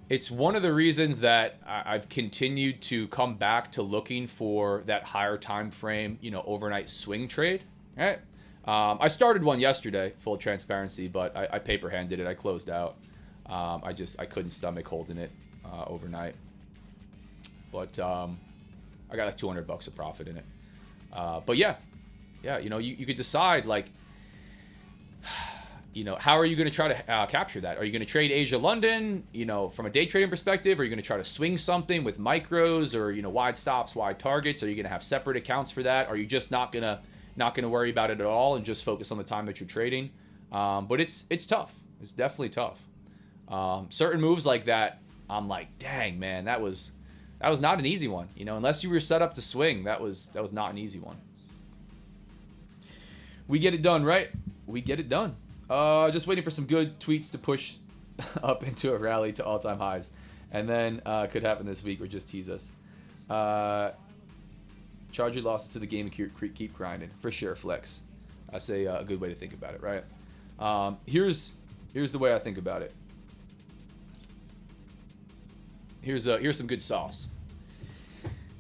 Speaker 1: It's one of the reasons that I've continued to come back to looking for that higher time frame, overnight swing trade. Right? I started one yesterday, full transparency, but I paper handed it. I closed out. I couldn't stomach holding it overnight. But I got like $200 of profit in it. But yeah, you could decide like, how are you going to try to capture that? Are you going to trade Asia London, from a day trading perspective? Are you going to try to swing something with micros or, wide stops, wide targets? Are you going to have separate accounts for that? Are you just not going to worry about it at all and just focus on the time that you're trading? But it's tough. It's definitely tough. Certain moves like that, I'm like, dang, man, that was not an easy one. Unless you were set up to swing, that was not an easy one. We get it done, right? We get it done. Just waiting for some good tweets to push up into a rally to all-time highs. And then could happen this week or just tease us. Charge your losses to the game and keep grinding. For sure, Flex. I say a good way to think about it, right? Here's the way I think about it. Here's some good sauce.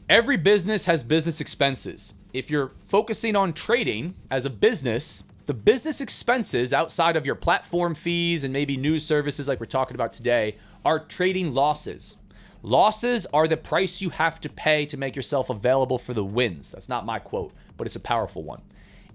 Speaker 1: Every business has business expenses. If you're focusing on trading as a business, the business expenses outside of your platform fees and maybe news services like we're talking about today are trading losses. Losses are the price you have to pay to make yourself available for the wins. That's not my quote, but it's a powerful one.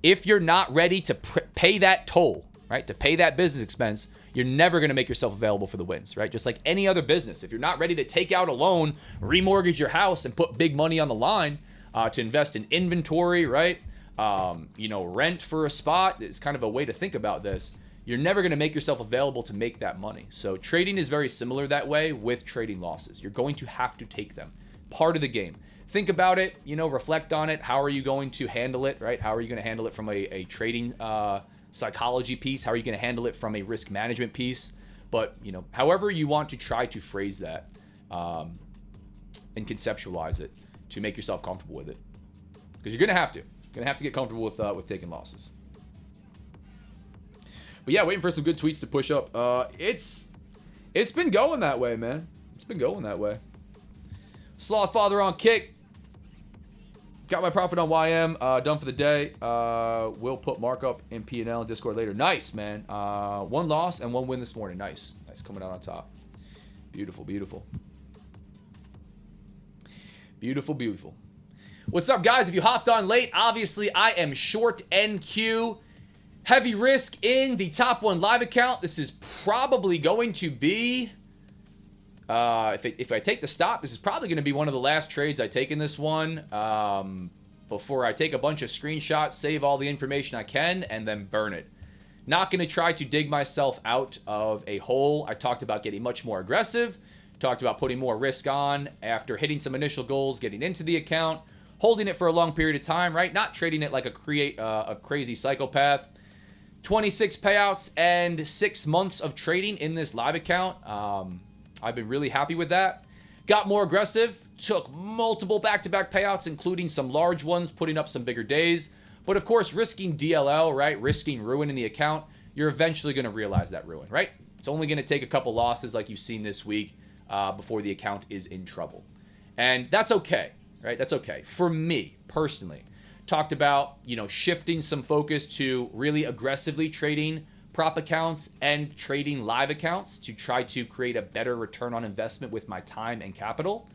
Speaker 1: If you're not ready to pay that toll, right, to pay that business expense, you're never going to make yourself available for the wins, right? Just like any other business. If you're not ready to take out a loan, remortgage your house, and put big money on the line to invest in inventory, right? Rent for a spot is kind of a way to think about this. You're never going to make yourself available to make that money. So trading is very similar that way with trading losses. You're going to have to take them. Part of the game. Think about it, reflect on it. How are you going to handle it, right? How are you going to handle it from a trading psychology piece? How are you going to handle it from a risk management piece? But, however you want to try to phrase that and conceptualize it to make yourself comfortable with it. Because you're going to have to. You're going to have to get comfortable with taking losses. But yeah, waiting for some good tweets to push up. It's been going that way, man. It's been going that way. Sloth Father on kick. Got my profit on YM. Done for the day. We'll put markup in P&L and Discord later. Nice, man. One loss and one win this morning. Nice. Nice coming out on top. Beautiful, beautiful. Beautiful, beautiful. What's up, guys? If you hopped on late, obviously I am short NQ. Heavy risk in the top one live account. This is probably going to be, if I take the stop, this is probably going to be one of the last trades I take in this one before I take a bunch of screenshots, save all the information I can, and then burn it. Not going to try to dig myself out of a hole. I talked about getting much more aggressive, talked about putting more risk on after hitting some initial goals, getting into the account, holding it for a long period of time, right? Not trading it like a crazy psychopath. 26 payouts and 6 months of trading in this live account. I've been really happy with that. Got more aggressive, took multiple back-to-back payouts, including some large ones, putting up some bigger days. But of course, risking DLL, right? Risking ruin in the account, you're eventually going to realize that ruin, right? It's only going to take a couple losses like you've seen this week before the account is in trouble. And that's okay, right? That's okay. For me, personally, talked about, shifting some focus to really aggressively trading prop accounts and trading live accounts to try to create a better return on investment with my time and capital,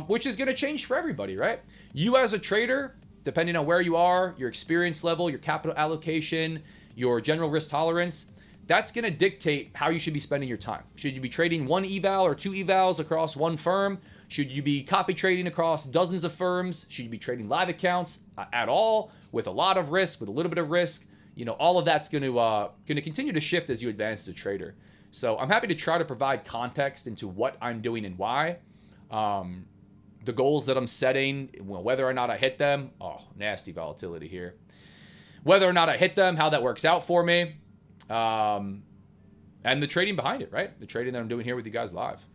Speaker 1: which is going to change for everybody, right? You as a trader, depending on where you are, your experience level, your capital allocation, your general risk tolerance, that's going to dictate how you should be spending your time. Should you be trading one eval or two evals across one firm? Should you be copy trading across dozens of firms? Should you be trading live accounts at all with a lot of risk, with a little bit of risk? All of that's going to continue to shift as you advance as a trader. So I'm happy to try to provide context into what I'm doing and why. The goals that I'm setting, whether or not I hit them. Oh, nasty volatility here. Whether or not I hit them, how that works out for me. And the trading behind it, right? The trading that I'm doing here with you guys live.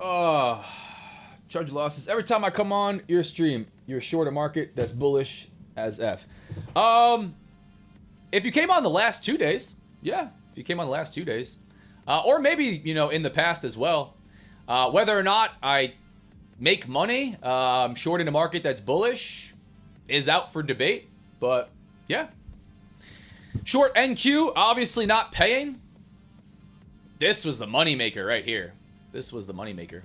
Speaker 1: Charge losses. Every time I come on your stream, you're short a market that's bullish as F. If you came on the last 2 days, yeah. If you came on the last 2 days. Or maybe, in the past as well. Whether or not I make money short in a market that's bullish is out for debate. But, yeah. Short NQ, obviously not paying. This was the moneymaker right here. This was the moneymaker.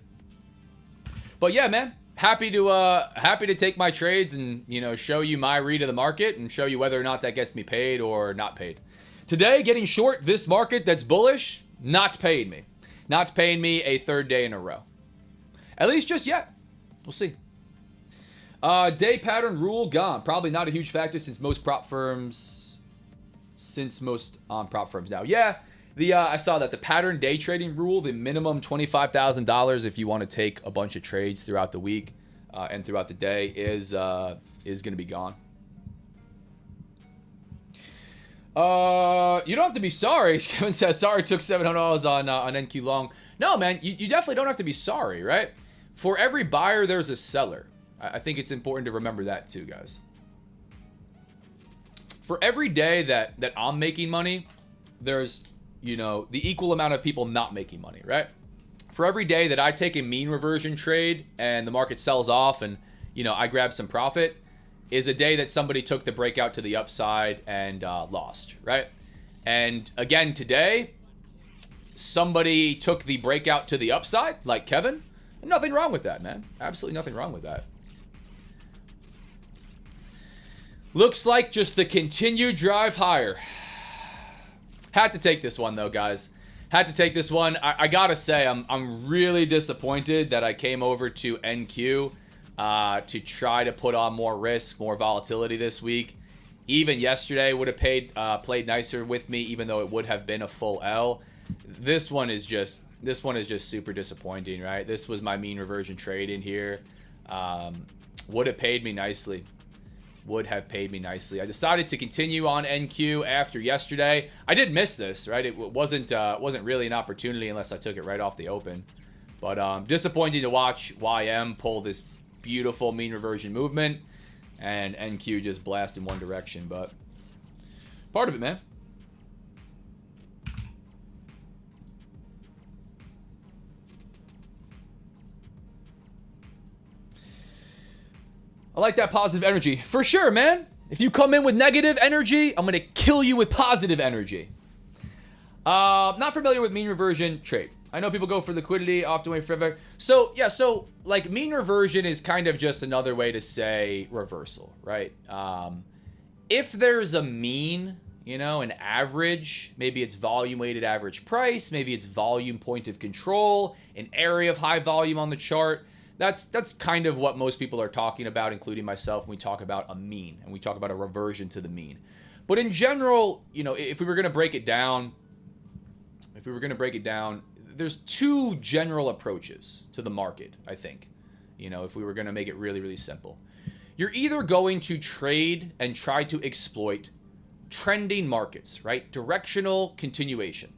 Speaker 1: But yeah, man, happy to take my trades and show you my read of the market and show you whether or not that gets me paid or not paid. Today, getting short this market that's bullish, not paying me. Not paying me a third day in a row. At least just yet. We'll see. Day pattern rule gone. Probably not a huge factor since most prop firms now. Yeah. I saw that the pattern day trading rule, the minimum $25,000 if you want to take a bunch of trades throughout the week and throughout the day is going to be gone. You don't have to be sorry. Kevin says, sorry, took $700 on NQ long. No, man, you definitely don't have to be sorry, right? For every buyer, there's a seller. I think it's important to remember that too, guys. For every day that I'm making money, there's the equal amount of people not making money, right? For every day that I take a mean reversion trade and the market sells off and, I grab some profit is a day that somebody took the breakout to the upside and lost, right? And again, today, somebody took the breakout to the upside, like Kevin. Nothing wrong with that, man. Absolutely nothing wrong with that. Looks like just the continued drive higher. Had to take this one, though, guys. Had to take this one. I gotta say, I'm really disappointed that I came over to NQ to try to put on more risk, more volatility this week. Even yesterday would have played nicer with me, even though it would have been a full L. This one is just super disappointing, right? This was my mean reversion trade in here. Would have paid me nicely. Would have paid me nicely. I decided to continue on NQ after yesterday. I did miss this, right? It wasn't really an opportunity unless I took it right off the open. But disappointing to watch YM pull this beautiful mean reversion movement and NQ just blast in one direction. But part of it, man. I like that positive energy. For sure, man. If you come in with negative energy, I'm going to kill you with positive energy. Not familiar with mean reversion trade. I know people go for liquidity, often wait forever. So, yeah, like mean reversion is kind of just another way to say reversal, right? If there's a mean, an average, maybe it's volume weighted average price, maybe it's volume point of control, an area of high volume on the chart. That's kind of what most people are talking about, including myself, when we talk about a mean and we talk about a reversion to the mean. But in general, if we were going to break it down, there's two general approaches to the market, I think. If we were going to make it really, really simple. You're either going to trade and try to exploit trending markets, right? Directional continuation.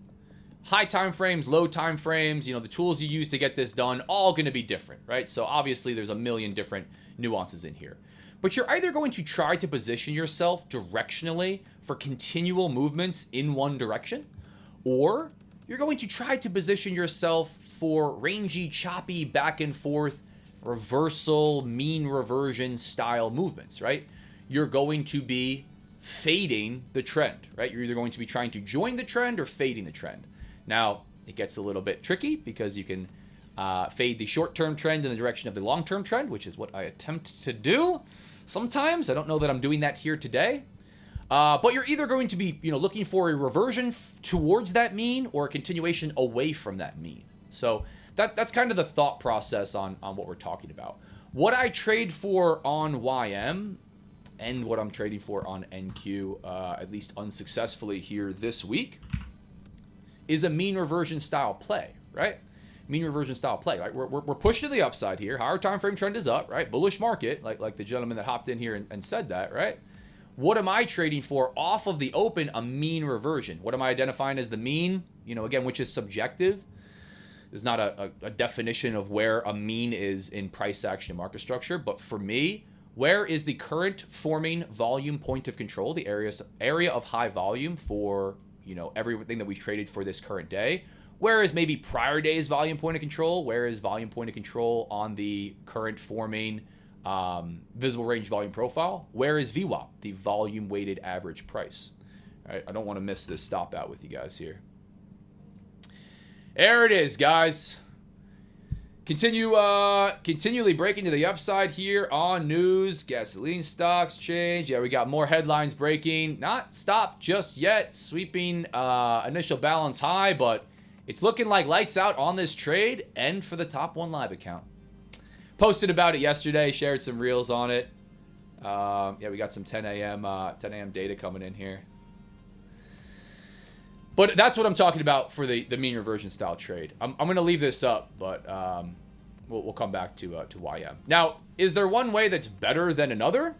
Speaker 1: High time frames, low time frames, the tools you use to get this done, all going to be different, right? So obviously there's a million different nuances in here. But you're either going to try to position yourself directionally for continual movements in one direction, or you're going to try to position yourself for rangy, choppy, back and forth, reversal, mean reversion style movements, right? You're going to be fading the trend, right? You're either going to be trying to join the trend or fading the trend. Now, it gets a little bit tricky because you can fade the short-term trend in the direction of the long-term trend, which is what I attempt to do sometimes. I don't know that I'm doing that here today. But you're either going to be, looking for a reversion towards that mean or a continuation away from that mean. So that's kind of the thought process on what we're talking about. What I trade for on YM and what I'm trading for on NQ, at least unsuccessfully here this week, is a mean reversion style play, right? Mean reversion style play, right? We're pushed to the upside here. Higher time frame trend is up, right? Bullish market, like the gentleman that hopped in here and said that, right? What am I trading for off of the open? A mean reversion. What am I identifying as the mean? Again, which is subjective. There's not a definition of where a mean is in price action and market structure. But for me, where is the current forming volume point of control, the area of high volume for, you know, everything that we've traded for this current day? Where is maybe prior day's volume point of control? Where is volume point of control on the current forming visible range volume profile? Where is VWAP, the volume weighted average price? All right, I don't want to miss this stop out with you guys here. There it is, guys. Continually breaking to the upside here on news. Gasoline stocks change. Yeah, we got more headlines breaking. Not stopped just yet. Sweeping initial balance high, but it's looking like lights out on this trade and for the Top 1 Live account. Posted about it yesterday. Shared some reels on it. Yeah, we got some 10 a.m. data coming in here. But that's what I'm talking about for the mean reversion style trade. I'm going to leave this up, but we'll come back to YM. Now, is there one way that's better than another?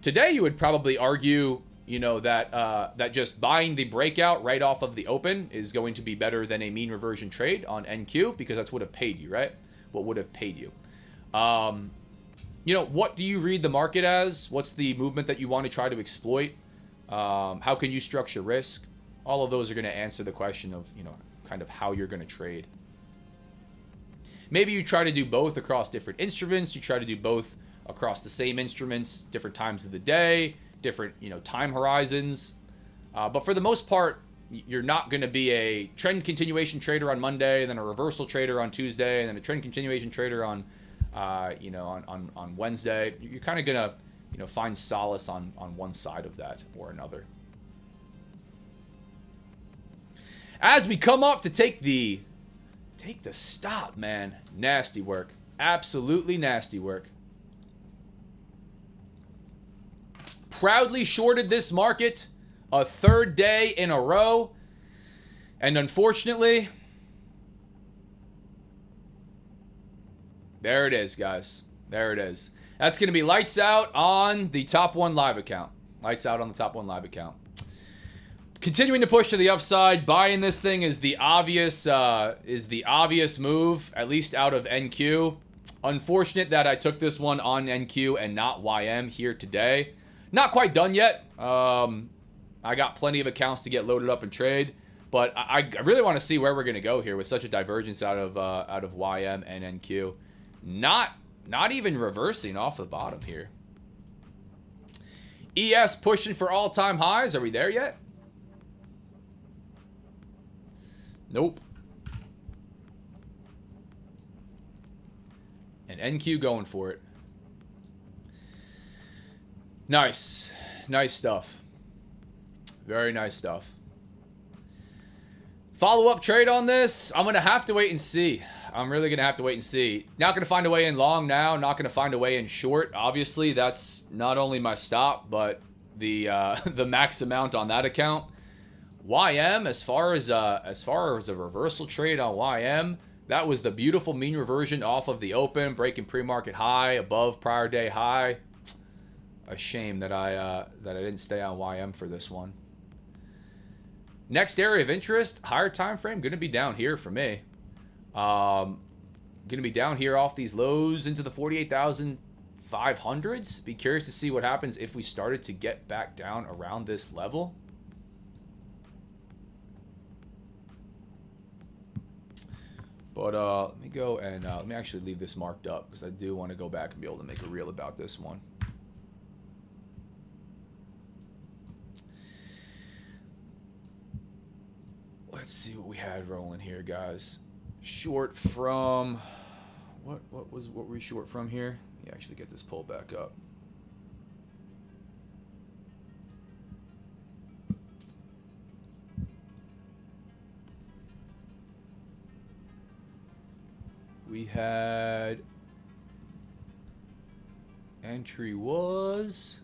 Speaker 1: Today, you would probably argue, you know, that that just buying the breakout right off of the open is going to be better than a mean reversion trade on NQ, because that's what would have paid you, right? What would have paid you. You know, what do you read the market as? What's the movement that you want to try to exploit? How can you structure risk? All of those are going to answer the question of, you know, kind of how you're going to trade. Maybe you try to do both across different instruments. You try to do both across the same instruments, different times of the day, different, you know, time horizons. But for the most part, you're not going to be a trend continuation trader on Monday, then a reversal trader on Tuesday, and then a trend continuation trader on, you know, on Wednesday. You're kind of going to, you know, find solace on one side of that or another. As we come up to take the stop, man. Nasty work. Absolutely nasty work. Proudly shorted this market a third day in a row. And unfortunately, there it is, guys. There it is. That's going to be lights out on the Top 1 Live account. Lights out on the Top 1 Live account. Continuing to push to the upside, buying this thing is the obvious move, at least out of NQ. Unfortunate that I took this one on NQ and not YM here today. Not quite done yet. I got plenty of accounts to get loaded up and trade, but I really want to see where we're going to go here with such a divergence out of YM and NQ. Not even reversing off the bottom here. ES pushing for all-time highs. Are we there yet? Nope. And NQ going for it. Nice. Nice stuff. Very nice stuff. Follow-up trade on this. I'm going to have to wait and see. I'm really going to have to wait and see. Not going to find a way in long now. Not going to find a way in short. Obviously, that's not only my stop, but the max amount on that account. YM, as far as a reversal trade on YM, that was the beautiful mean reversion off of the open, breaking pre-market high above prior day high. A shame that I didn't stay on YM for this one. Next area of interest, higher time frame, going to be down here for me. Going to be down here off these lows into the 48,500s. Be curious to see what happens if we started to get back down around this level. But let me go and let me actually leave this marked up because I do want to go back and be able to make a reel about this one. Let's see what we had rolling here, guys. Short from what were we short from here? Yeah, actually get this pulled back up. We had entry was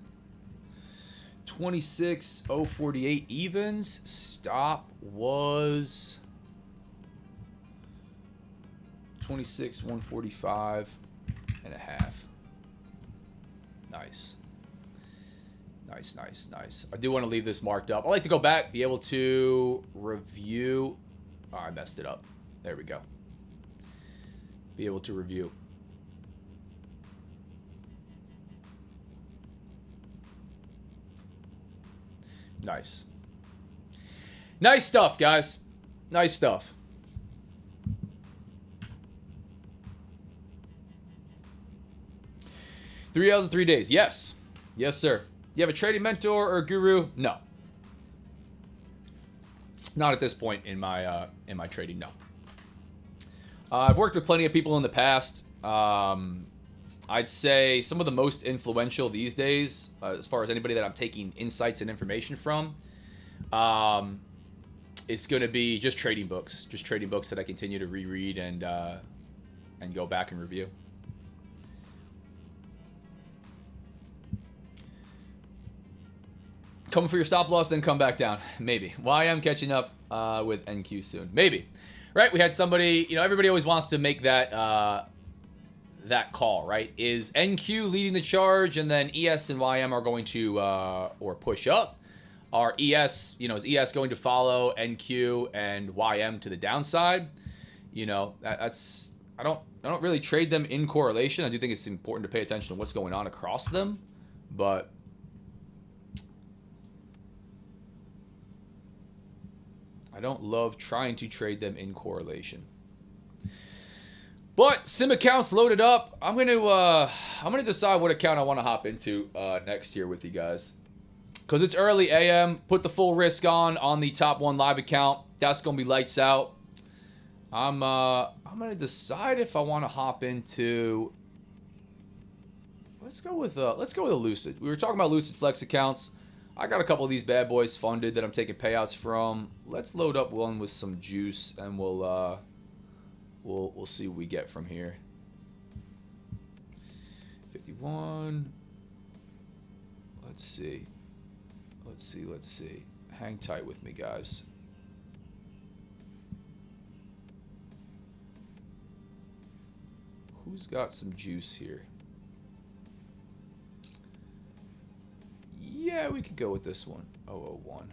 Speaker 1: 26,048 evens. Stop was 26,145 and a half. Nice. Nice, nice, nice. I do want to leave this marked up. I like to go back, be able to review. Oh, I messed it up. There we go. be able to review. Nice. Nice stuff, guys. Nice stuff. Three L's in 3 days. Yes. Yes, sir. You have a trading mentor or a guru? No. Not at this point in my trading, no. I've worked with plenty of people in the past. I'd say some of the most influential these days, as far as anybody that I'm taking insights and information from, it's going to be just trading books. Just trading books that I continue to reread and go back and review. Come for your stop loss, then come back down. Maybe. YM catching up with NQ soon. Maybe. Right? We had somebody, you know, everybody always wants to make that that call, right? Is NQ leading the charge and then ES and YM are going to or push up? Are ES, you know, is ES going to follow NQ and YM to the downside? You know, that's I don't really trade them in correlation. I do think it's important to pay attention to what's going on across them, but I don't love trying to trade them in correlation. But sim accounts loaded up. I'm gonna decide what account I want to hop into next here with you guys, because it's early AM. Put the full risk on the top one live account. That's gonna be lights out. I'm gonna decide if I want to hop into. Let's go with a Lucid. We were talking about Lucid Flex accounts. I got a couple of these bad boys funded that I'm taking payouts from. Let's load up one with some juice, and we'll see what we get from here. 51. Let's see. Hang tight with me, guys. Who's got some juice here? Yeah, we could go with this one. 001.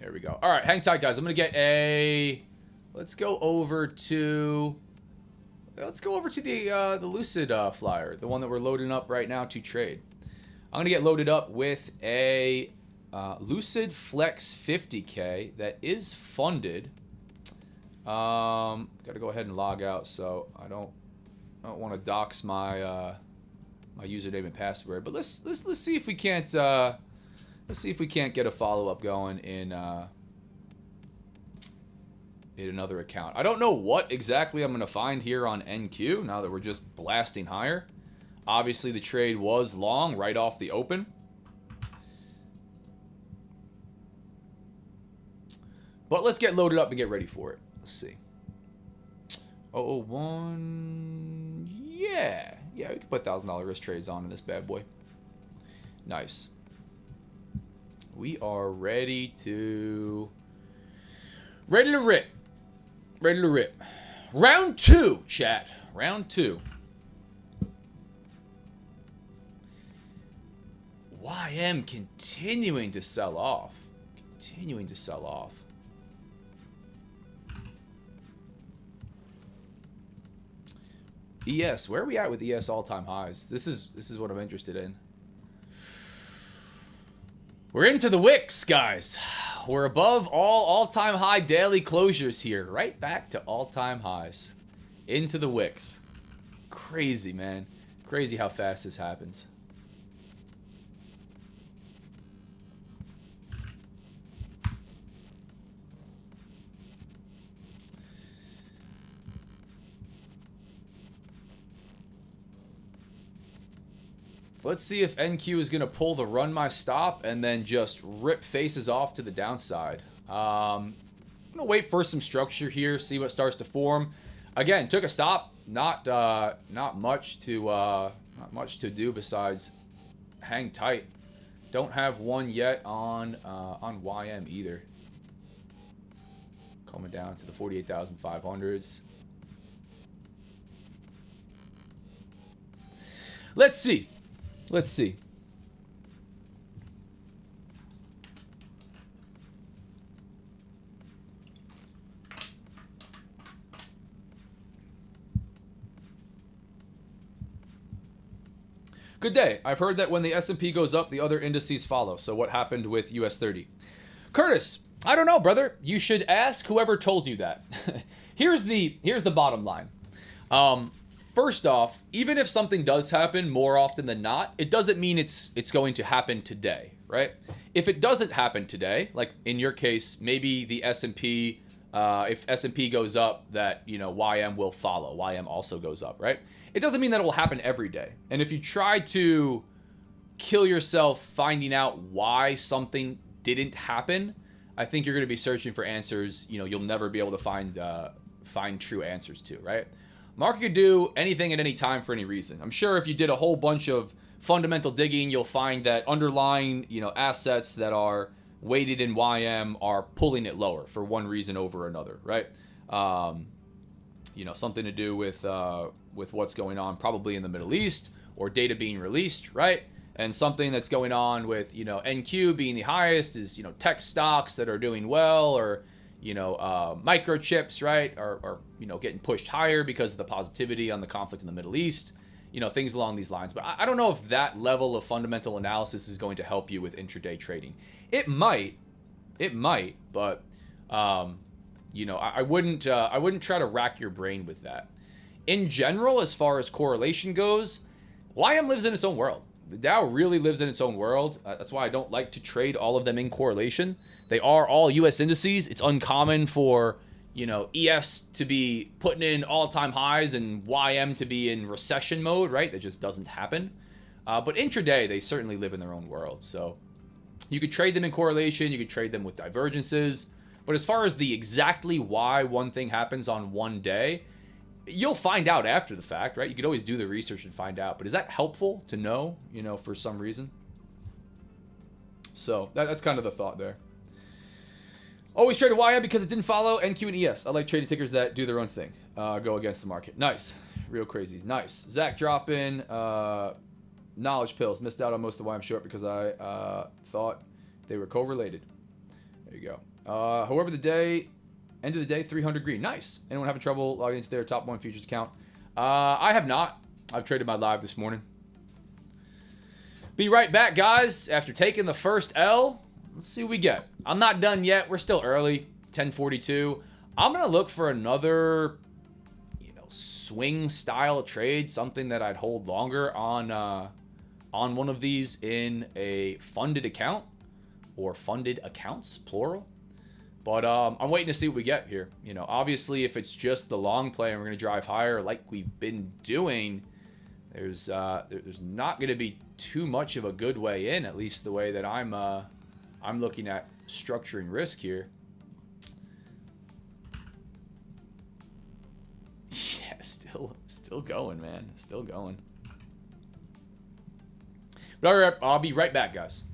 Speaker 1: There we go. All right, hang tight, guys. I'm gonna get a. Let's go over to the Lucid flyer, the one that we're loading up right now to trade. I'm gonna get loaded up with a Lucid Flex 50K that is funded. Got to go ahead and log out, so I don't want to dox my my username and password. But let's see if we can't get a follow up going in another account. I don't know what exactly I'm gonna find here on NQ now that we're just blasting higher. Obviously, the trade was long right off the open. But let's get loaded up and get ready for it. Let's see. 001. Yeah, we can put $1,000 risk trades on in this bad boy. Nice. We are ready to rip. Ready to rip. Round 2, chat. Round 2. YM continuing to sell off. ES, where are we at with ES all-time highs? This is what I'm interested in. We're into the wicks, guys. We're above all-time high daily closures here. Right back to all-time highs. Into the wicks. Crazy, man. Crazy how fast this happens. Let's see if NQ is going to pull the run my stop and then just rip faces off to the downside. I'm going to wait for some structure here, see what starts to form. Again, took a stop. Not much to do besides hang tight. Don't have one yet on YM either. Coming down to the 48,500s. Let's see. Good day. I've heard that when the S&P goes up, the other indices follow. So what happened with US 30? Curtis, I don't know, brother. You should ask whoever told you that. Here's the bottom line. First off, even if something does happen more often than not, it doesn't mean it's going to happen today, right? If it doesn't happen today, like in your case, maybe the S&P, if S&P goes up, that, YM will follow. YM also goes up, right? It doesn't mean that it will happen every day. And if you try to kill yourself finding out why something didn't happen, I think you're going to be searching for answers, you'll never be able to find true answers to, right? Market could do anything at any time for any reason. I'm sure if you did a whole bunch of fundamental digging, you'll find that underlying, assets that are weighted in YM are pulling it lower for one reason over another, right? Something to do with what's going on probably in the Middle East or data being released, right? And something that's going on with, NQ being the highest is, tech stocks that are doing well, or, microchips, right, are getting pushed higher because of the positivity on the conflict in the Middle East, things along these lines. But I don't know if that level of fundamental analysis is going to help you with intraday trading. It might, but I wouldn't try to rack your brain with that. In general, as far as correlation goes, YM lives in its own world. The Dow really lives in its own world. That's why I don't like to trade all of them in correlation. They are all US indices. It's uncommon for, ES to be putting in all-time highs and YM to be in recession mode, right? That just doesn't happen. But intraday, they certainly live in their own world. So you could trade them in correlation. You could trade them with divergences. But as far as the exactly why one thing happens on one day, you'll find out after the fact, right? You could always do the research and find out. But is that helpful to know, for some reason? So that's kind of the thought there. Always traded YM because it didn't follow NQ and ES. I like trading tickers that do their own thing. Go against the market. Nice. Real crazy. Nice. Zach dropping. Knowledge pills. Missed out on most of the YM short because I thought they were correlated. There you go. However, end of the day, 300 green. Nice. Anyone having trouble logging into their top one futures account? I have not. I've traded my live this morning. Be right back, guys. After taking the first L, let's see what we get. I'm not done yet. We're still early. 10:42. I'm gonna look for another, swing style trade, something that I'd hold longer on one of these in a funded account or funded accounts, plural. But I'm waiting to see what we get here. Obviously, if it's just the long play and we're going to drive higher like we've been doing, there's not going to be too much of a good way in, at least the way that I'm looking at structuring risk here. Yeah, still going, man. Still going. But all right, I'll be right back, guys.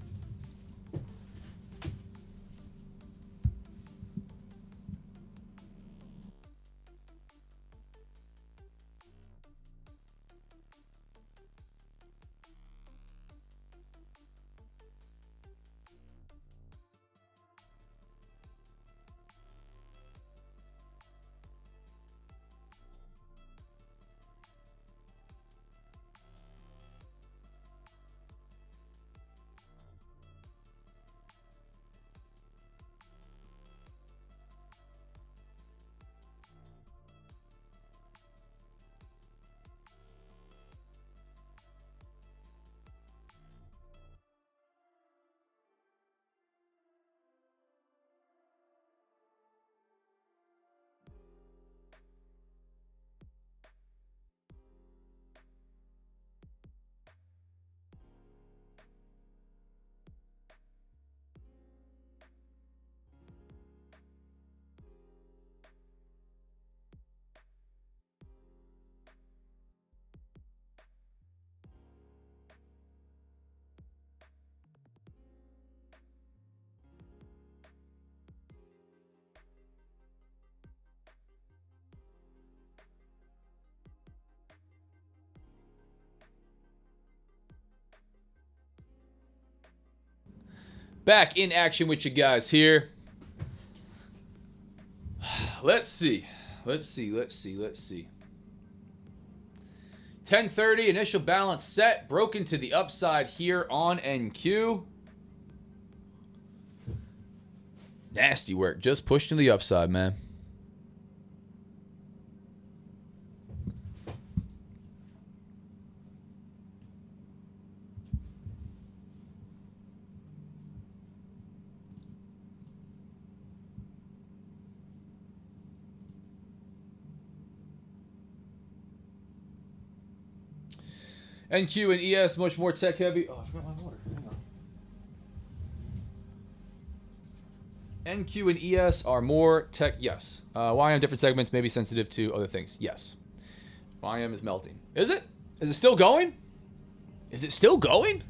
Speaker 1: Back in action with you guys here. Let's see. 10 1030, initial balance set, broken to the upside here on NQ. Nasty work, just pushed to the upside, man. NQ and ES much more tech heavy. Oh, I forgot my water. Hang on. NQ and ES are more tech. Yes. YM different segments may be sensitive to other things. Yes. YM is melting. Is it? Is it still going? Is it still going?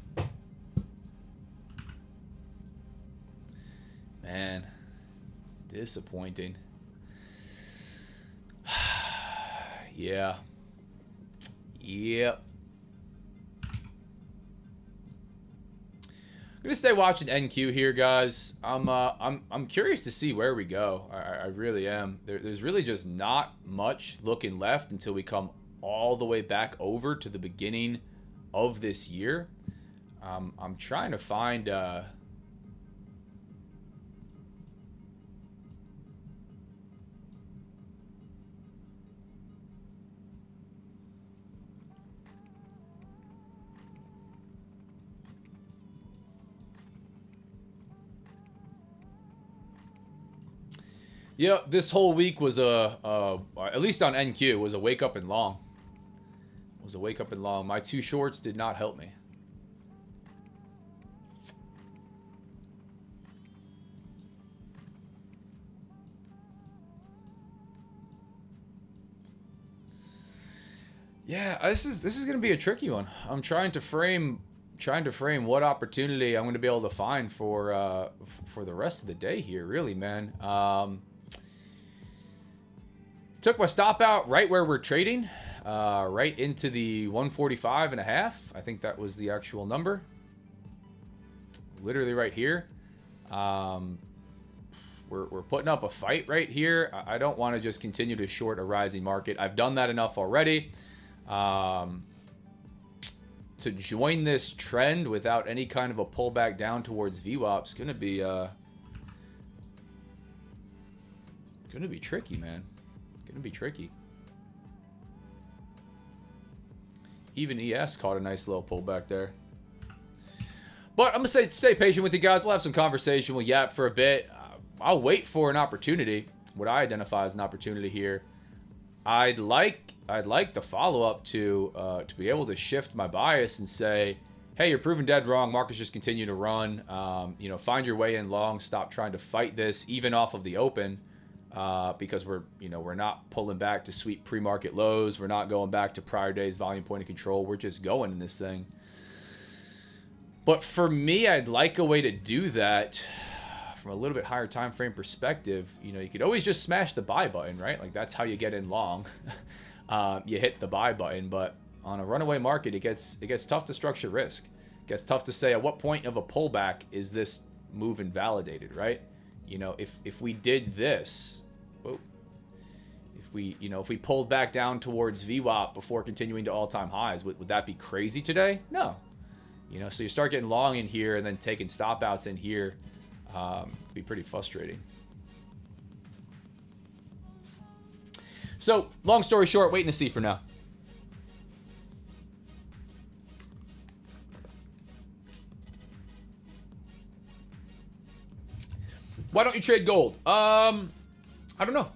Speaker 1: Man, disappointing. Yeah. Yep. I'm gonna stay watching NQ here, guys. I'm curious to see where we go. I really am. There's really just not much looking left until we come all the way back over to the beginning of this year. I'm trying to find. Yeah, this whole week was at least on NQ, was a wake up and long. Was a wake up and long. My two shorts did not help me. Yeah, this is gonna be a tricky one. I'm trying to frame what opportunity I'm gonna be able to find for the rest of the day here. Really, man. Took my stop out right where we're trading, right into the 145.5. I think that was the actual number. Literally right here. We're putting up a fight right here. I don't want to just continue to short a rising market. I've done that enough already. To join this trend without any kind of a pullback down towards VWAP is gonna be tricky, man. Gonna be tricky. Even ES caught a nice little pullback there. But I'm gonna say stay patient with you guys. We'll have some conversation. We'll yap for a bit. I'll wait for an opportunity. What I identify as an opportunity here. I'd like the follow-up to be able to shift my bias and say, hey, you're proven dead wrong. Markets just continue to run. Find your way in long. Stop trying to fight this, even off of the open. Because we're not pulling back to sweep pre-market lows. We're not going back to prior days volume point of control. We're just going in this thing. But for me, I'd like a way to do that from a little bit higher time frame perspective. You could always just smash the buy button, right? Like that's how you get in long. You hit the buy button, but on a runaway market, it gets tough to structure risk. It gets tough to say at what point of a pullback is this move invalidated, right? If we did this, if we pulled back down towards VWAP before continuing to all-time highs, would that be crazy today? No. So you start getting long in here and then taking stop outs in here, could be pretty frustrating. So, long story short, waiting to see for now. Why don't you trade gold? I don't know.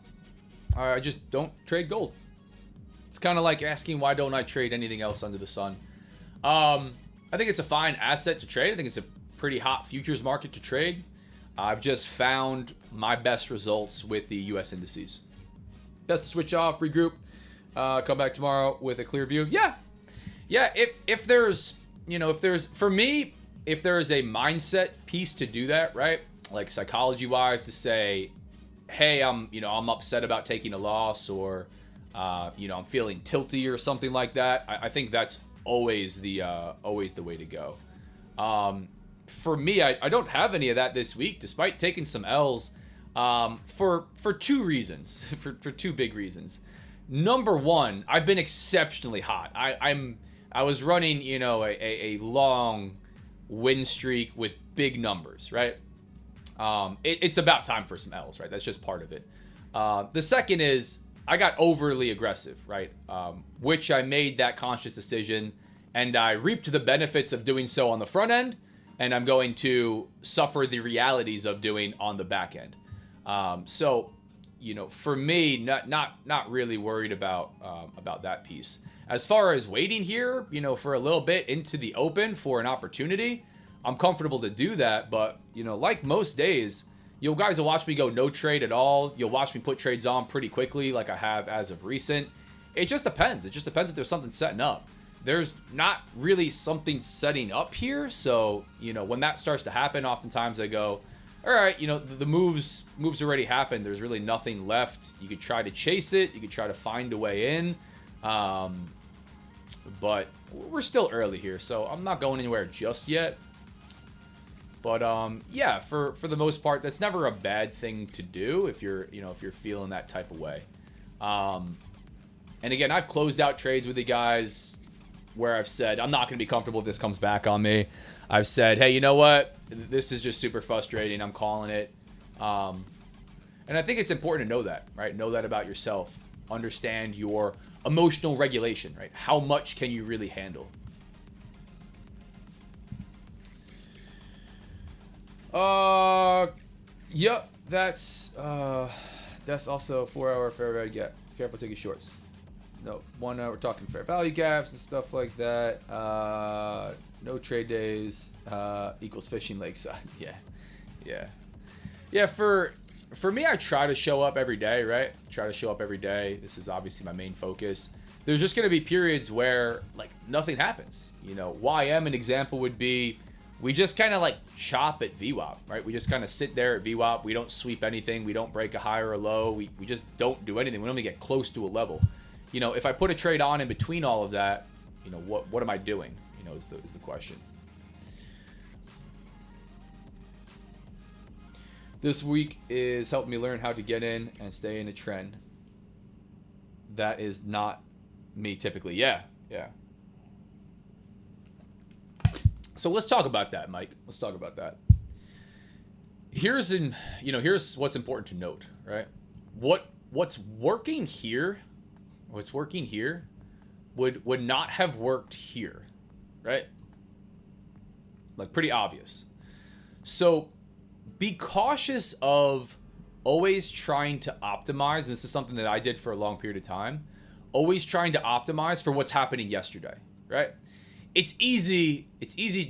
Speaker 1: I just don't trade gold. It's kind of like asking why don't I trade anything else under the sun. I think it's a fine asset to trade. I think it's a pretty hot futures market to trade. I've just found my best results with the US indices. Best to switch off, regroup, come back tomorrow with a clear view. Yeah. If there's for me, if there is a mindset piece to do that, right? Like psychology wise to say, hey, I'm upset about taking a loss, or I'm feeling tilty or something like that. I think that's always the way to go. For me, I don't have any of that this week, despite taking some L's, for two reasons, for two big reasons. Number one, I've been exceptionally hot. I was running, you know, a long win streak with big numbers, right? It's about time for some L's, right? That's just part of it. The second is I got overly aggressive, right? Which I made that conscious decision, and I reaped the benefits of doing so on the front end, and I'm going to suffer the realities of doing on the back end. So, you know, for me, not really worried about that piece. As far as waiting here, you know, for a little bit into the open for an opportunity, I'm comfortable to do that. But, you know, like most days, you guys will watch me go no trade at all. You'll watch me put trades on pretty quickly like I have as of recent. It just depends. It just depends if there's something setting up. There's not really something setting up here. So, you know, when that starts to happen, oftentimes I go, all right, you know, the moves already happened. There's really nothing left. You could try to chase it. You could try to find a way in. But we're still early here, so I'm not going anywhere just yet. But yeah, for the most part, that's never a bad thing to do if you're feeling that type of way. And again, I've closed out trades with the guys where I've said I'm not going to be comfortable if this comes back on me. I've said, hey, you know what? This is just super frustrating. I'm calling it. And I think it's important to know that, right? Know that about yourself. Understand your emotional regulation, right? How much can you really handle? Yep, that's also 4-hour fair value gap. Careful taking shorts. No, 1 hour, we're talking fair value gaps and stuff like that. No trade days equals fishing lakeside. Yeah. For me, I try to show up every day, right? Try to show up every day. This is obviously my main focus. There's just going to be periods where like nothing happens. You know, YM, an example would be we just kind of like chop at VWAP, right? We just kind of sit there at VWAP. We don't sweep anything. We don't break a high or a low. We just don't do anything. We don't even get close to a level. You know, if I put a trade on in between all of that, you know, what am I doing? You know, is the question. This week is helping me learn how to get in and stay in a trend. That is not me typically. Yeah. So let's talk about that, Mike. Let's talk about that. Here's what's important to note, right? What's working here would not have worked here, right? Like pretty obvious. So be cautious of always trying to optimize. This is something that I did for a long period of time. Always trying to optimize for what's happening yesterday, right? It's easy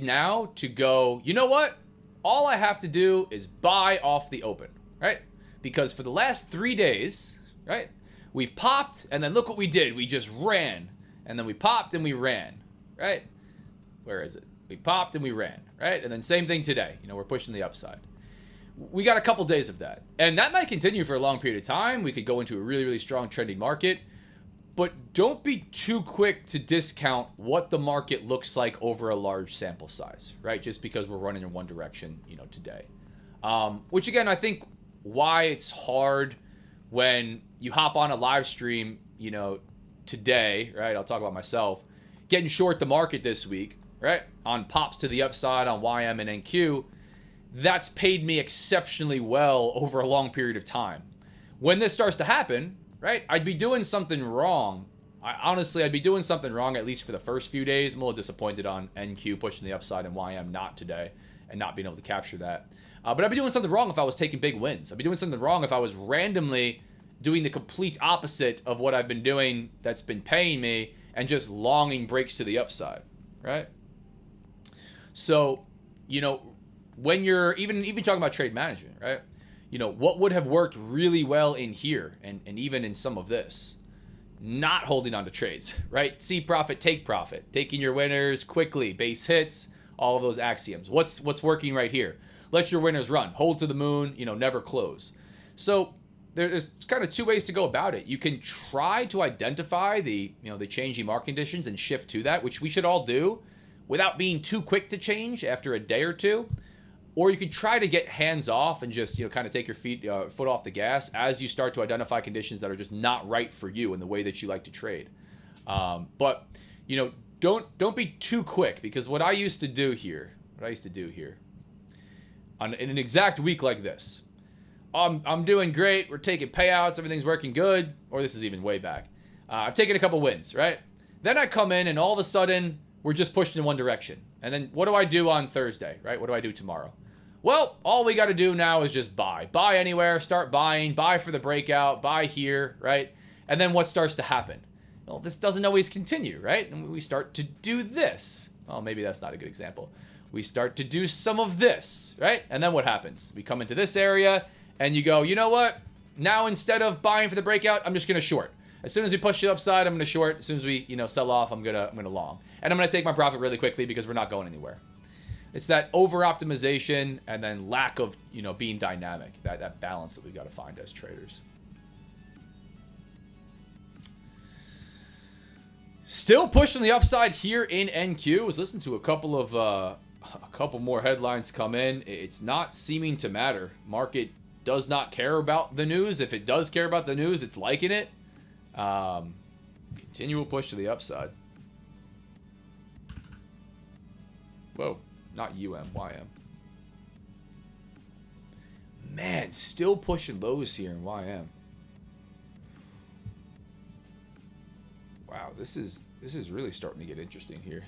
Speaker 1: now to go, you know what? All I have to do is buy off the open, right? Because for the last 3 days, right, we've popped, and then look what we did. We just ran, and then we popped and we ran, right? Where is it? We popped and we ran, right? And then same thing today. You know, we're pushing the upside. We got a couple days of that. And that might continue for a long period of time. We could go into a really, really strong trending market. But don't be too quick to discount what the market looks like over a large sample size, right? Just because we're running in one direction, you know, today. Which again, I think why it's hard when you hop on a live stream, you know, today, right? I'll talk about myself. Getting short the market this week, right? On pops to the upside on YM and NQ. That's paid me exceptionally well over a long period of time. When this starts to happen, right, I'd be doing something wrong. I'd be doing something wrong at least for the first few days. I'm a little disappointed on NQ pushing the upside and YM not today and not being able to capture that. But I'd be doing something wrong if I was taking big wins. I'd be doing something wrong if I was randomly doing the complete opposite of what I've been doing that's been paying me and just longing breaks to the upside, right? So, you know, when you're even talking about trade management, right? You know, what would have worked really well in here and even in some of this? Not holding on to trades, right? See profit, take profit. Taking your winners quickly, base hits, all of those axioms. What's working right here? Let your winners run. Hold to the moon, you know, never close. So there's kind of two ways to go about it. You can try to identify the changing market conditions and shift to that, which we should all do without being too quick to change after a day or two. Or you could try to get hands off and just, kind of take your foot off the gas as you start to identify conditions that are just not right for you in the way that you like to trade. But don't be too quick, because what I used to do here in an exact week like this, I'm doing great. We're taking payouts. Everything's working good. Or this is even way back. I've taken a couple wins, right? Then I come in and all of a sudden we're just pushed in one direction. And then what do I do on Thursday, right? What do I do tomorrow? Well, all we got to do now is just buy. Buy anywhere, start buying, buy for the breakout, buy here, right? And then what starts to happen? Well, this doesn't always continue, right? And we start to do this. Well, maybe that's not a good example. We start to do some of this, right? And then what happens? We come into this area and you go, you know what? Now instead of buying for the breakout, I'm just going to short. As soon as we push it upside, I'm going to short. As soon as we, sell off, I'm going to long. And I'm going to take my profit really quickly because we're not going anywhere. It's that over-optimization and then lack of, being dynamic. That balance that we've got to find as traders. Still pushing the upside here in NQ. Was listening to a couple more headlines come in. It's not seeming to matter. Market does not care about the news. If it does care about the news, it's liking it. Continual push to the upside. Whoa, not UM, YM. Man, still pushing lows here in YM. Wow, this is really starting to get interesting here.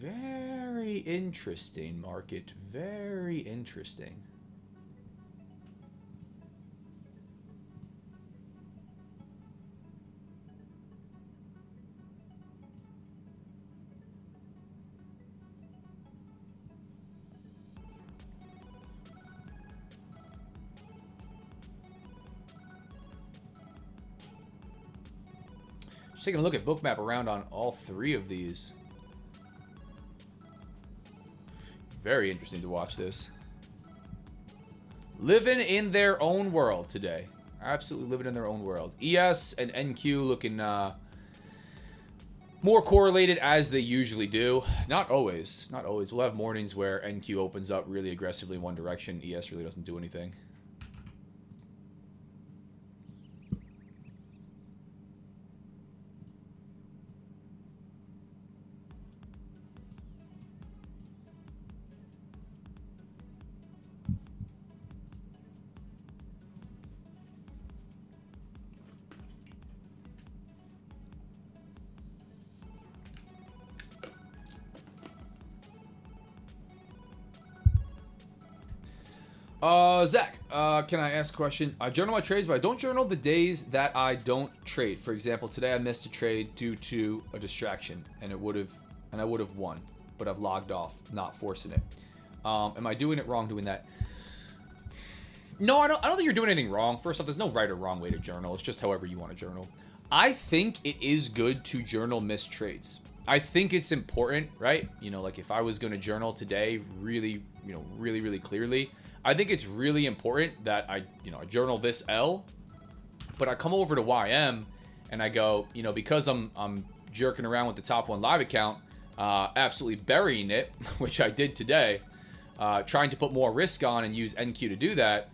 Speaker 1: Very interesting, market. Very interesting. Just taking a look at bookmap around on all three of these. Very interesting to watch this. Living in their own world today. Absolutely living in their own world. ES and NQ looking more correlated as they usually do. Not always. Not always. We'll have mornings where NQ opens up really aggressively in one direction. ES really doesn't do anything. Zach, can I ask a question? I journal my trades, but I don't journal the days that I don't trade. For example, today I missed a trade due to a distraction, and I would have won, but I've logged off, not forcing it. Am I doing it wrong doing that? No, I don't think you're doing anything wrong. First off, there's no right or wrong way to journal. It's just however you want to journal. I think it is good to journal missed trades. I think it's important, right? Like if I was going to journal today really clearly, I think it's really important that I journal this L, but I come over to YM and I go, because I'm jerking around with the top one live account, absolutely burying it, which I did today, trying to put more risk on and use NQ to do that.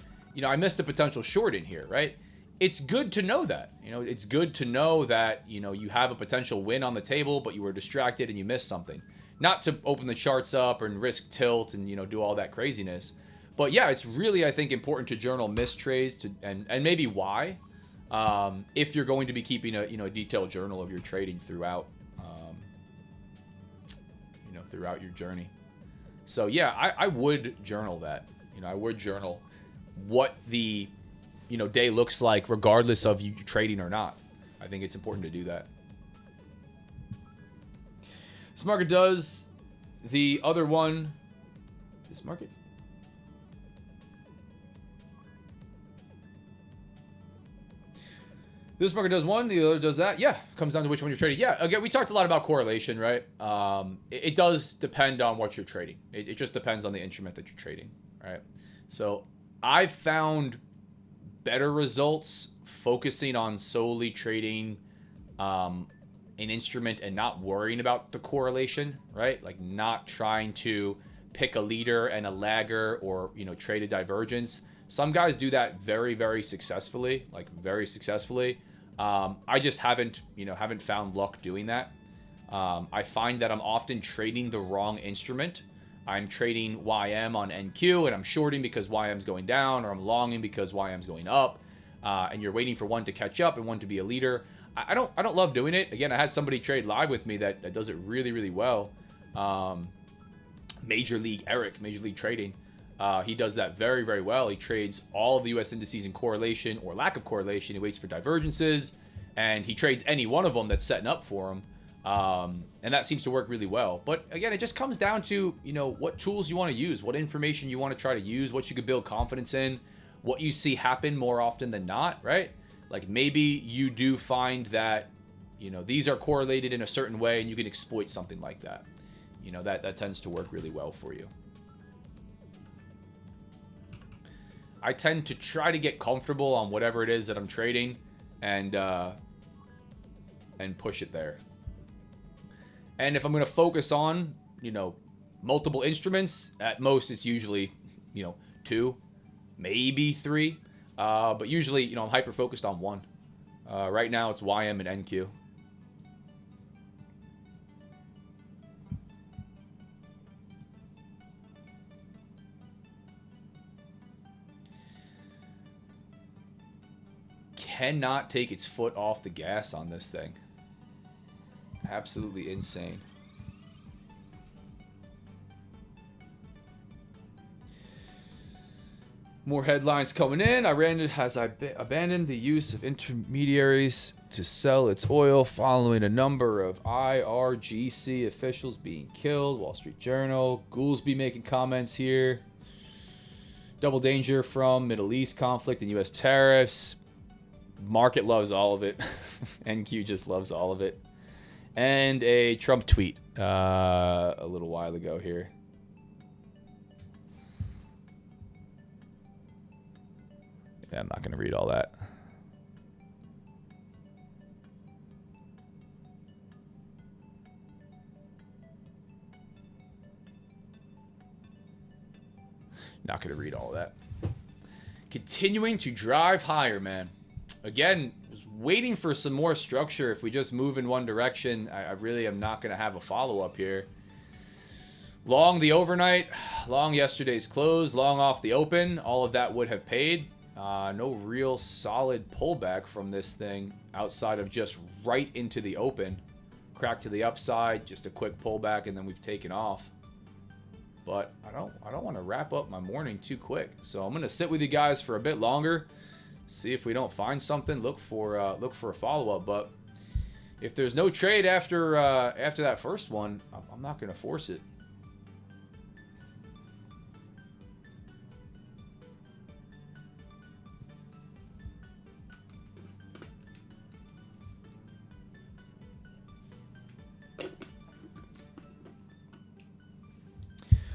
Speaker 1: I missed a potential short in here, right? It's good to know that. It's good to know that, you have a potential win on the table, but you were distracted and you missed something. Not to open the charts up and risk tilt and, do all that craziness. But yeah, it's really, I think, important to journal missed trades and maybe why, if you're going to be keeping a detailed journal of your trading throughout, throughout your journey. So yeah, I would journal that. I would journal what the, day looks like regardless of you trading or not. I think it's important to do that. This market does. The other one, this market. This market does one, the other does that. Yeah, comes down to which one you're trading. Yeah, again, we talked a lot about correlation, right? It does depend on what you're trading. It just depends on the instrument that you're trading, right? So I've found better results focusing on solely trading an instrument and not worrying about the correlation, right? Like not trying to pick a leader and a lagger or, you know, trade a divergence. Some guys do that very, very successfully, like very successfully. I just haven't found luck doing that. I find that I'm often trading the wrong instrument. I'm trading YM on NQ and I'm shorting because YM's going down, or I'm longing because YM's going up. And you're waiting for one to catch up and one to be a leader. I don't love doing it. Again, I had somebody trade live with me that does it really, really well. Major League Eric, Major League Trading. He does that very, very well. He trades all of the US indices in correlation or lack of correlation. He waits for divergences, and he trades any one of them that's setting up for him. And that seems to work really well. But again, it just comes down to, you know, what tools you want to use, what information you want to try to use, what you could build confidence in, what you see happen more often than not, right? Like maybe you do find that, you know, these are correlated in a certain way and you can exploit something like that. You know, that tends to work really well for you. I tend to try to get comfortable on whatever it is that I'm trading and push it there. And if I'm going to focus on, you know, multiple instruments, at most it's usually, you know, 2, maybe 3. But usually, you know, I'm hyper focused on 1. Right now it's YM and NQ. Cannot take its foot off the gas on this thing. Absolutely insane. More headlines coming in. Iran has abandoned the use of intermediaries to sell its oil following a number of IRGC officials being killed. Wall Street Journal. Goolsby making comments here. Double danger from Middle East conflict and U.S. tariffs. Market loves all of it. NQ just loves all of it. And a Trump tweet a little while ago here. Yeah, I'm not going to read all that. Not going to read all that. Continuing to drive higher, man. Again, was waiting for some more structure. If we just move in one direction, I really am not going to have a follow-up here. Long the overnight, long yesterday's close, long off the open. All of that would have paid. No real solid pullback from this thing outside of just right into the open. Crack to the upside, just a quick pullback, and then we've taken off. But I don't want to wrap up my morning too quick. So I'm going to sit with you guys for a bit longer. See if we don't find something. Look for a follow-up. But if there's no trade after that first one, I'm not going to force it.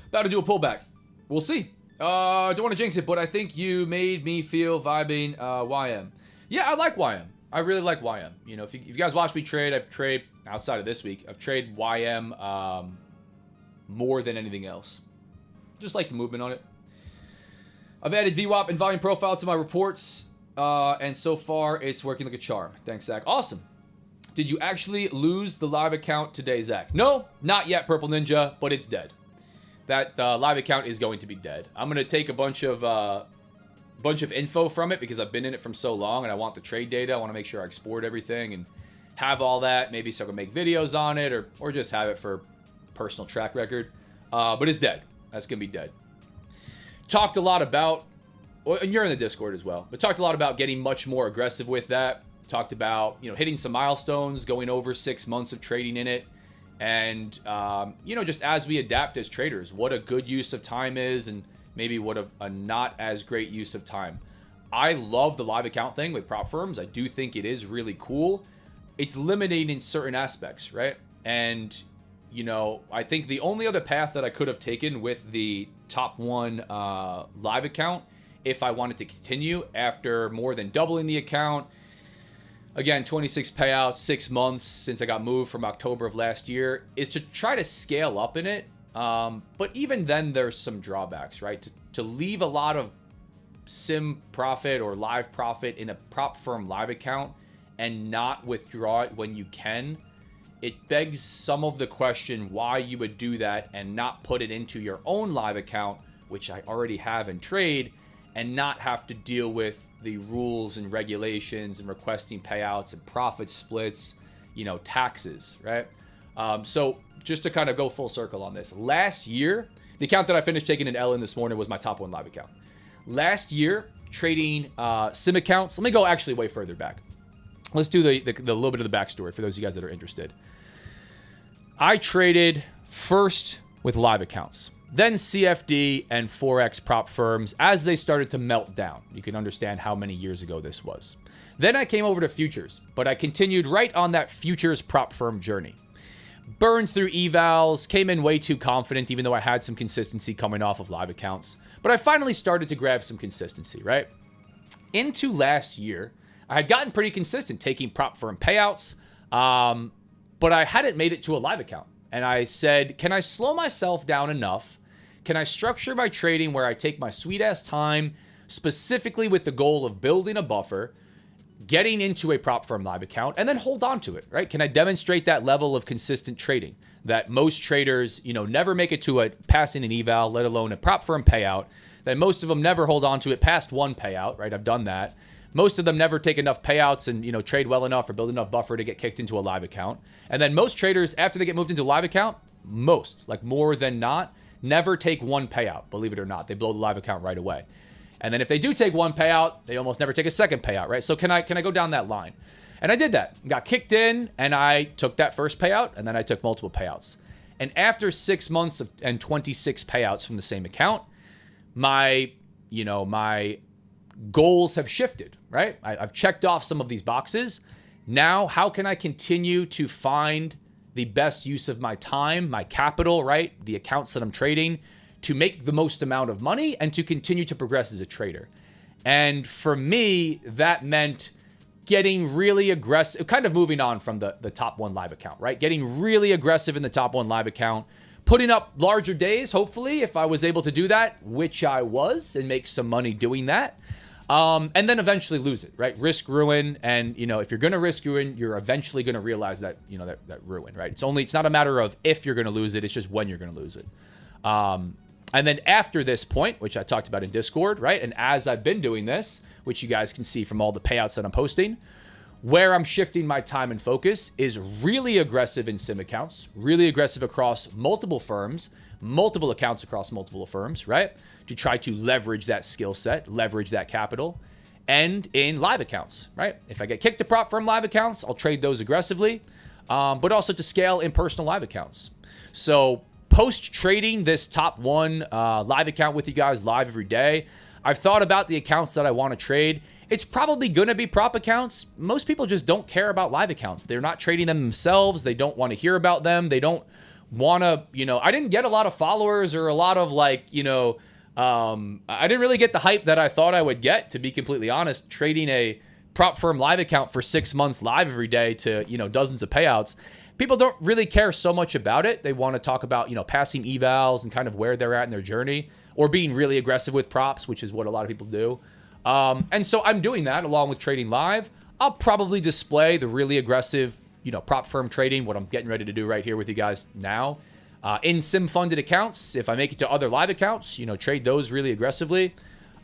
Speaker 1: About to do a pullback. We'll see. Don't want to jinx it, but I think you made me feel vibing YM. Yeah, I like YM. I really like YM. You know, if you guys watch me trade, I've traded outside of this week. I've traded YM more than anything else. Just like the movement on it. I've added VWAP and volume profile to my reports, and so far it's working like a charm. Thanks, Zach. Awesome. Did you actually lose the live account today, Zach? No, not yet, Purple Ninja, but it's dead. That live account is going to be dead. I'm going to take a bunch of info from it because I've been in it from so long and I want the trade data. I want to make sure I export everything and have all that. Maybe so I can make videos on it or just have it for personal track record. But it's dead. That's going to be dead. Talked a lot about, and you're in the Discord as well, but talked a lot about getting much more aggressive with that. Talked about, you know, hitting some milestones, going over 6 months of trading in it. And, you know, just as we adapt as traders, what a good use of time is and maybe what a not as great use of time. I love the live account thing with prop firms. I do think it is really cool. It's limiting in certain aspects, right? And, you know, I think the only other path that I could have taken with the top one live account if I wanted to continue after more than doubling the account. Again, 26 payouts, 6 months since I got moved from October of last year, is to try to scale up in it. But even then, there's some drawbacks, right? To leave a lot of sim profit or live profit in a prop firm live account and not withdraw it when you can, it begs some of the question why you would do that and not put it into your own live account, which I already have in trade, and not have to deal with the rules and regulations and requesting payouts and profit splits, taxes, right? So just to kind of go full circle on this, last year, the account that I finished taking an L in this morning was my top one live account. Last year, trading sim accounts, let me go actually way further back. Let's do the little bit of the backstory for those of you guys that are interested. I traded first with live accounts, then CFD and Forex prop firms as they started to melt down. You can understand how many years ago this was. Then I came over to futures, but I continued right on that futures prop firm journey. Burned through evals, came in way too confident, even though I had some consistency coming off of live accounts. But I finally started to grab some consistency, right? Into last year, I had gotten pretty consistent taking prop firm payouts, but I hadn't made it to a live account. And I said, can I slow myself down enough? Can I structure my trading where I take my sweet ass time, specifically with the goal of building a buffer, getting into a prop firm live account, and then hold on to it, right? Can I demonstrate that level of consistent trading that most traders, never make it to a passing an eval, let alone a prop firm payout, that most of them never hold on to it past one payout, right? I've done that. Most of them never take enough payouts and, trade well enough or build enough buffer to get kicked into a live account. And then most traders, after they get moved into a live account, more than not, never take one payout, believe it or not. They blow the live account right away. And then if they do take one payout, they almost never take a second payout, right? So can I go down that line? And I did that. Got kicked in, and I took that first payout, and then I took multiple payouts. And after 6 months and 26 payouts from the same account, my goals have shifted, right? I've checked off some of these boxes. Now, how can I continue to find the best use of my time, my capital, right? The accounts that I'm trading to make the most amount of money and to continue to progress as a trader. And for me, that meant getting really aggressive, kind of moving on from the top one live account, right? Getting really aggressive in the top one live account, putting up larger days, hopefully, if I was able to do that, which I was, and make some money doing that. And then eventually lose it, right? Risk ruin. And, if you're going to risk ruin, you're eventually going to realize that, that ruin, right? It's not a matter of if you're going to lose it. It's just when you're going to lose it. And then after this point, which I talked about in Discord, right? And as I've been doing this, which you guys can see from all the payouts that I'm posting, where I'm shifting my time and focus is really aggressive in sim accounts, really aggressive across multiple firms, multiple accounts across multiple firms, right? To try to leverage that skill set, leverage that capital, and in live accounts, right? If I get kicked to prop firm live accounts, I'll trade those aggressively, but also to scale in personal live accounts. So post trading this top one live account with you guys live every day, I've thought about the accounts that I want to trade. It's probably going to be prop accounts. Most people just don't care about live accounts. They're not trading them themselves. They don't want to hear about them. They don't want to, I didn't get a lot of followers or a lot of I didn't really get the hype that I thought I would get, to be completely honest, trading a prop firm live account for 6 months live every day to, dozens of payouts. People don't really care so much about it. They want to talk about, passing evals and kind of where they're at in their journey, or being really aggressive with props, which is what a lot of people do. And so I'm doing that along with trading live. I'll probably display the really aggressive, prop firm trading, what I'm getting ready to do right here with you guys now. In sim funded accounts, if I make it to other live accounts, trade those really aggressively.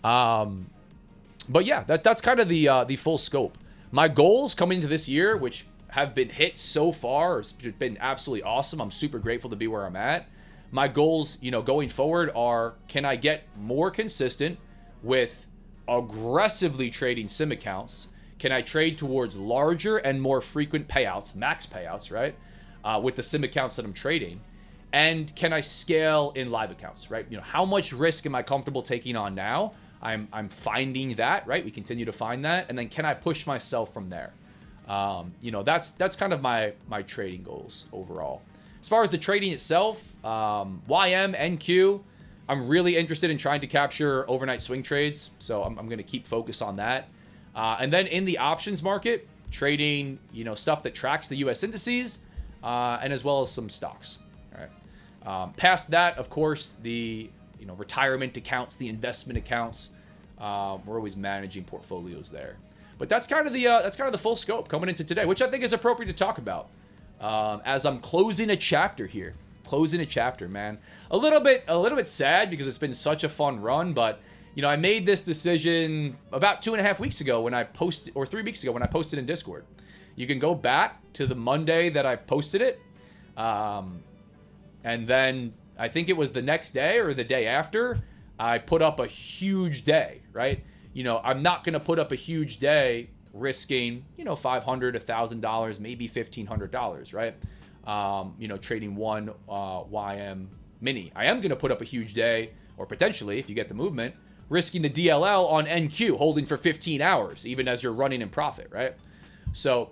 Speaker 1: But yeah, that's kind of the full scope. My goals coming into this year, which have been hit so far, it's been absolutely awesome. I'm super grateful to be where I'm at. My goals, going forward are, can I get more consistent with aggressively trading sim accounts? Can I trade towards larger and more frequent payouts, max payouts, right? With the sim accounts that I'm trading. And can I scale in live accounts, right? How much risk am I comfortable taking on now? I'm finding that, right? We continue to find that. And then can I push myself from there? That's kind of my trading goals overall. As far as the trading itself, YM, NQ, I'm really interested in trying to capture overnight swing trades, so I'm going to keep focus on that. And then in the options market, trading, stuff that tracks the U.S. indices, and as well as some stocks. All right. Past that, of course, the retirement accounts, the investment accounts. We're always managing portfolios there. But that's kind of the full scope coming into today, which I think is appropriate to talk about as I'm closing a chapter here. Closing a chapter, man. A little bit sad because it's been such a fun run, but I made this decision about 2.5 weeks ago when I posted, or 3 weeks ago when I posted in Discord. You can go back to the Monday that I posted it, and then I think it was the next day or the day after I put up a huge day, right? I'm not gonna put up a huge day risking $500, $1,000, maybe $1,500, right? Trading one YM mini. I am going to put up a huge day, or potentially, if you get the movement, risking the DLL on NQ, holding for 15 hours, even as you're running in profit, right? So,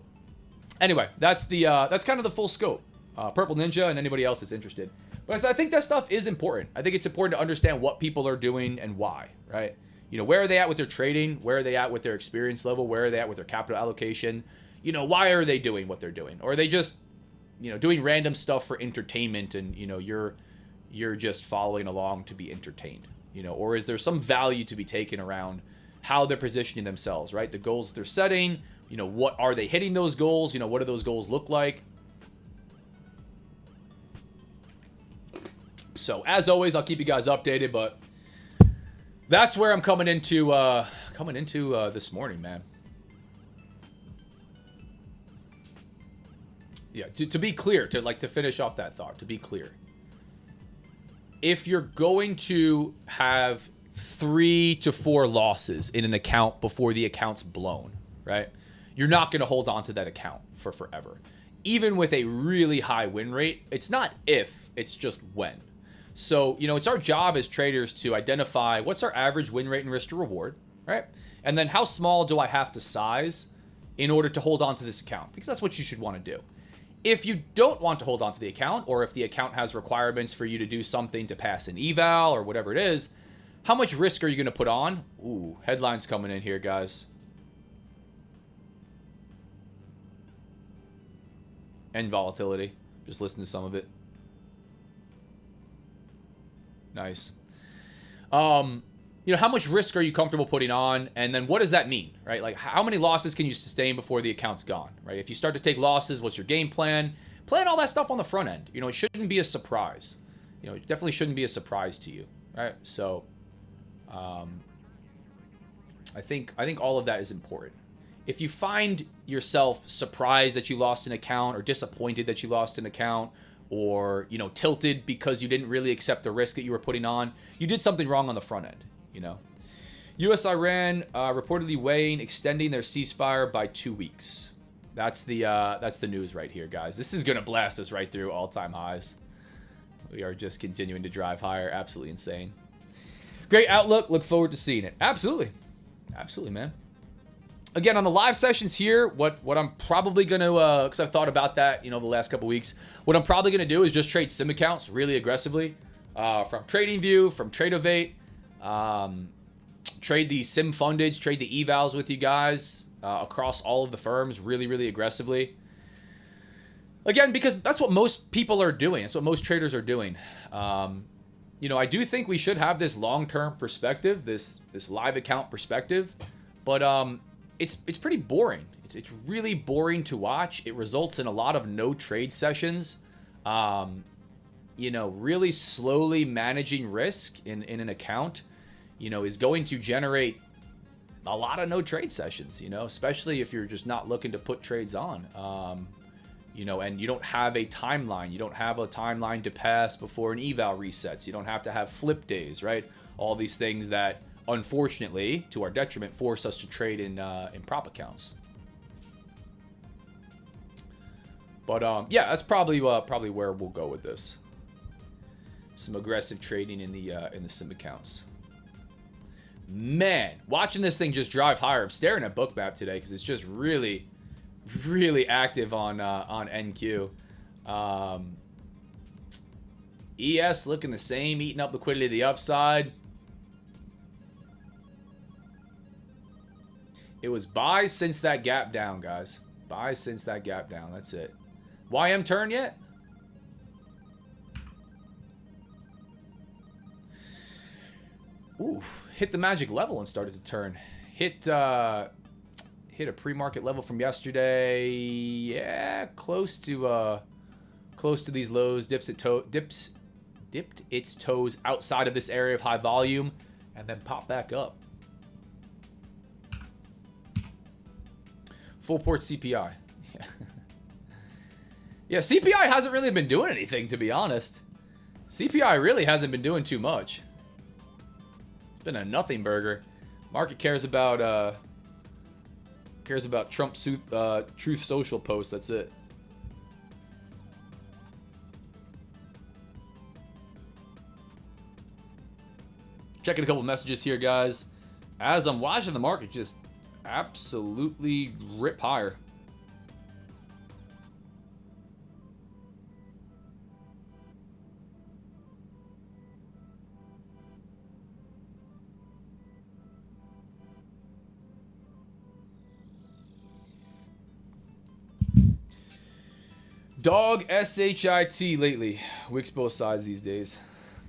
Speaker 1: anyway, that's kind of the full scope. Purple Ninja and anybody else that's interested. But I think that stuff is important. I think it's important to understand what people are doing and why, right? Where are they at with their trading? Where are they at with their experience level? Where are they at with their capital allocation? Why are they doing what they're doing? Or are they just doing random stuff for entertainment and, you're just following along to be entertained, or is there some value to be taken around how they're positioning themselves, right? The goals they're setting, what are they hitting those goals? What do those goals look like? So as always, I'll keep you guys updated, but that's where I'm coming into this morning, man. Yeah, to be clear, to finish off that thought, to be clear. If you're going to have 3 to 4 losses in an account before the account's blown, right? You're not going to hold on to that account for forever. Even with a really high win rate, it's not if, it's just when. So, it's our job as traders to identify what's our average win rate and risk to reward, right? And then how small do I have to size in order to hold on to this account? Because that's what you should want to do. If you don't want to hold on to the account, or if the account has requirements for you to do something to pass an eval or whatever it is, how much risk are you going to put on? Ooh, headlines coming in here, guys. And volatility. Just listen to some of it. Nice. How much risk are you comfortable putting on? And then what does that mean, right? Like, how many losses can you sustain before the account's gone, right? If you start to take losses, what's your game plan? Plan all that stuff on the front end. It shouldn't be a surprise. It definitely shouldn't be a surprise to you, right? So, I think all of that is important. If you find yourself surprised that you lost an account, or disappointed that you lost an account, or, tilted because you didn't really accept the risk that you were putting on, you did something wrong on the front end. U.S.-Iran reportedly weighing extending their ceasefire by 2 weeks. That's the news right here, guys. This is gonna blast us right through all-time highs. We are just continuing to drive higher. Absolutely insane. Great outlook. Look forward to seeing it. Absolutely, man. Again, on the live sessions here, what I'm probably gonna, because I've thought about that, the last couple weeks. What I'm probably gonna do is just trade sim accounts really aggressively, from TradingView, from Tradeovate. Trade the sim fundeds, trade the evals with you guys across all of the firms really aggressively. Again, because that's what most people are doing. That's what most traders are doing. I do think we should have this long-term perspective, this live account perspective, but it's pretty boring. It's really boring to watch. It results in a lot of no trade sessions. Really slowly managing risk in an account, is going to generate a lot of no trade sessions, especially if you're just not looking to put trades on, and you don't have a timeline. You don't have a timeline to pass before an eval resets. You don't have to have flip days, right? All these things that, unfortunately, to our detriment, force us to trade in prop accounts. But yeah, that's probably where we'll go with this. Some aggressive trading in the sim accounts. Man, watching this thing just drive higher. I'm staring at Bookmap today because it's just really active on NQ. ES looking the same, eating up liquidity to the upside. It was buys since that gap down, guys. Buys since that gap down. That's it. YM turn yet? Oof. Hit the magic level and started to turn. Hit a pre-market level from yesterday. Yeah, close to these lows. Dipped its toes outside of this area of high volume, and then popped back up. Full port CPI. Yeah, CPI hasn't really been doing anything, to be honest. CPI really hasn't been doing too much. It's been a nothing burger. Market cares about Trump's Truth Social posts. That's it. Checking a couple messages here, guys. As I'm watching the market just absolutely rip higher. Dog SHIT lately. Wicks both sides these days.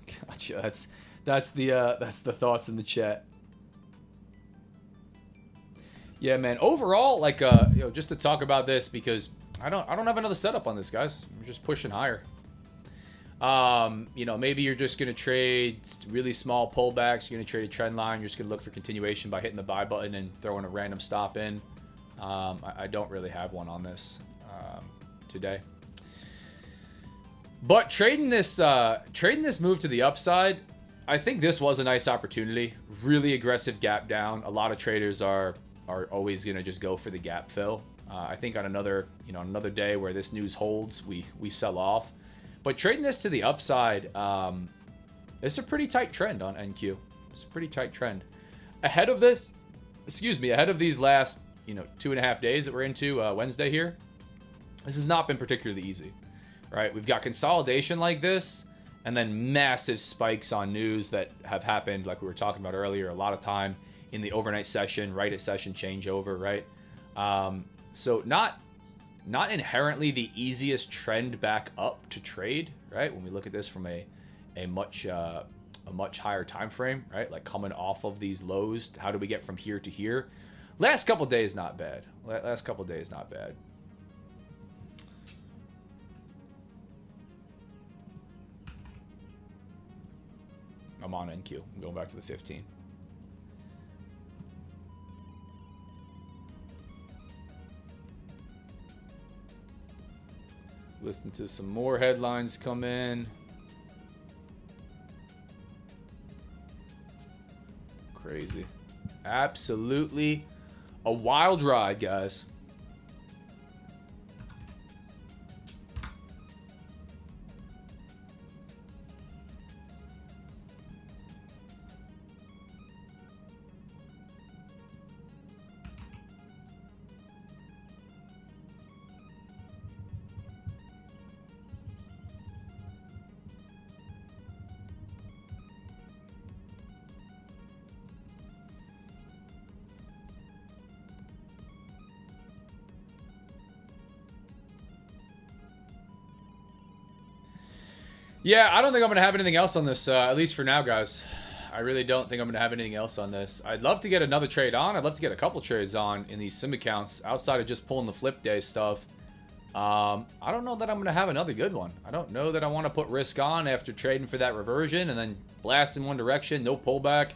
Speaker 1: Gotcha. That's the thoughts in the chat. Yeah, man. Overall, like just to talk about this, because I don't have another setup on this, guys. We're just pushing higher. Maybe you're just gonna trade really small pullbacks. You're gonna trade a trend line. You're just gonna look for continuation by hitting the buy button and throwing a random stop in. I don't really have one on this today. But trading this move to the upside, I think this was a nice opportunity. Really aggressive gap down. A lot of traders are always gonna just go for the gap fill. I think on another day where this news holds, we sell off. But trading this to the upside, it's a pretty tight trend on NQ. It's a pretty tight trend. Ahead of these last 2.5 days that we're into Wednesday here, this has not been particularly easy, right? We've got consolidation like this, and then massive spikes on news that have happened, like we were talking about earlier, a lot of time in the overnight session, right at session changeover, right? So not inherently the easiest trend back up to trade, right? When we look at this from a much higher time frame, right? Like coming off of these lows, how do we get from here to here? Last couple days, not bad. Last couple days, not bad. I'm on NQ. I'm going back to the 15. Listen to some more headlines come in. Crazy. Absolutely a wild ride, guys. Yeah, I don't think I'm going to have anything else on this, at least for now, guys. I really don't think I'm going to have anything else on this. I'd love to get another trade on. I'd love to get a couple trades on in these sim accounts outside of just pulling the flip day stuff. I don't know that I'm going to have another good one. I don't know that I want to put risk on after trading for that reversion and then blast in one direction, no pullback.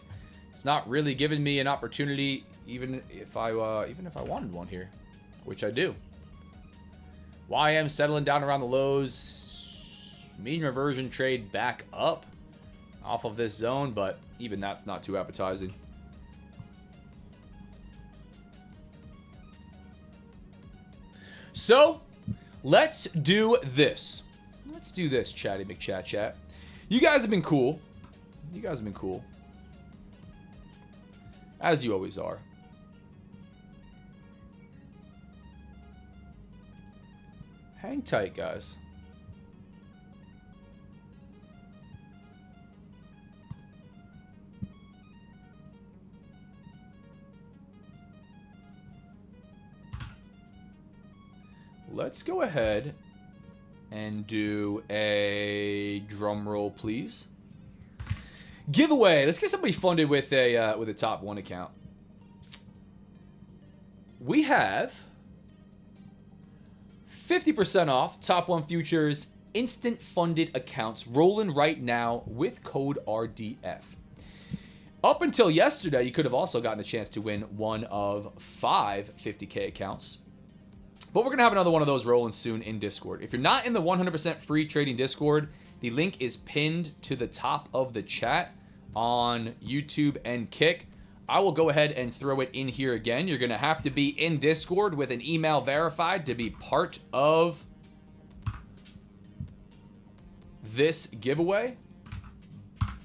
Speaker 1: It's not really giving me an opportunity, even if I wanted one here, which I do. YM settling down around the lows. Mean reversion trade back up off of this zone, but even that's not too appetizing. So let's do this. Let's do this, Chatty McChat. You guys have been cool. You guys have been cool. As you always are. Hang tight, guys. let's go ahead and do a drum roll, please. Giveaway. Let's get somebody funded with a top 1 account. We have 50% off top 1 futures instant funded accounts rolling right now with code RDF. Up until yesterday, you could have also gotten a chance to win one of 5 50K accounts. But we're going to have another one of those rolling soon in Discord. If you're not in the 100% free trading Discord, the link is pinned to the top of the chat on YouTube and Kick. I will go ahead and throw it in here again. You're going to have to be in Discord with an email verified to be part of this giveaway.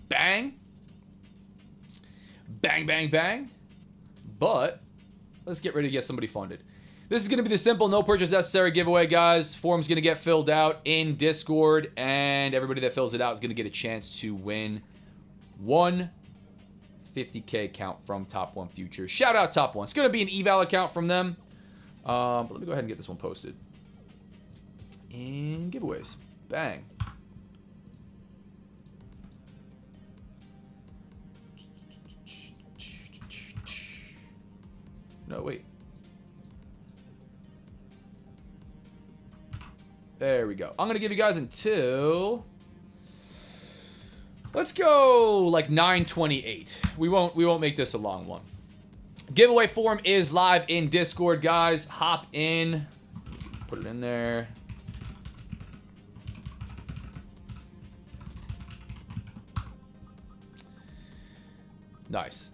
Speaker 1: Bang. Bang, bang, bang. But let's get ready to get somebody funded. This is going to be the simple, no purchase necessary giveaway, guys. Form's going to get filled out in Discord, and everybody that fills it out is going to get a chance to win one 50K account from Top 1 Futures. Shout out Top 1. It's going to be an eval account from them. But let me go ahead and get this one posted. In giveaways. Bang. No, wait. There we go. I'm going to give you guys until... let's go like 9:28. We won't make this a long one. Giveaway form is live in Discord, guys. Hop in. Put it in there. Nice.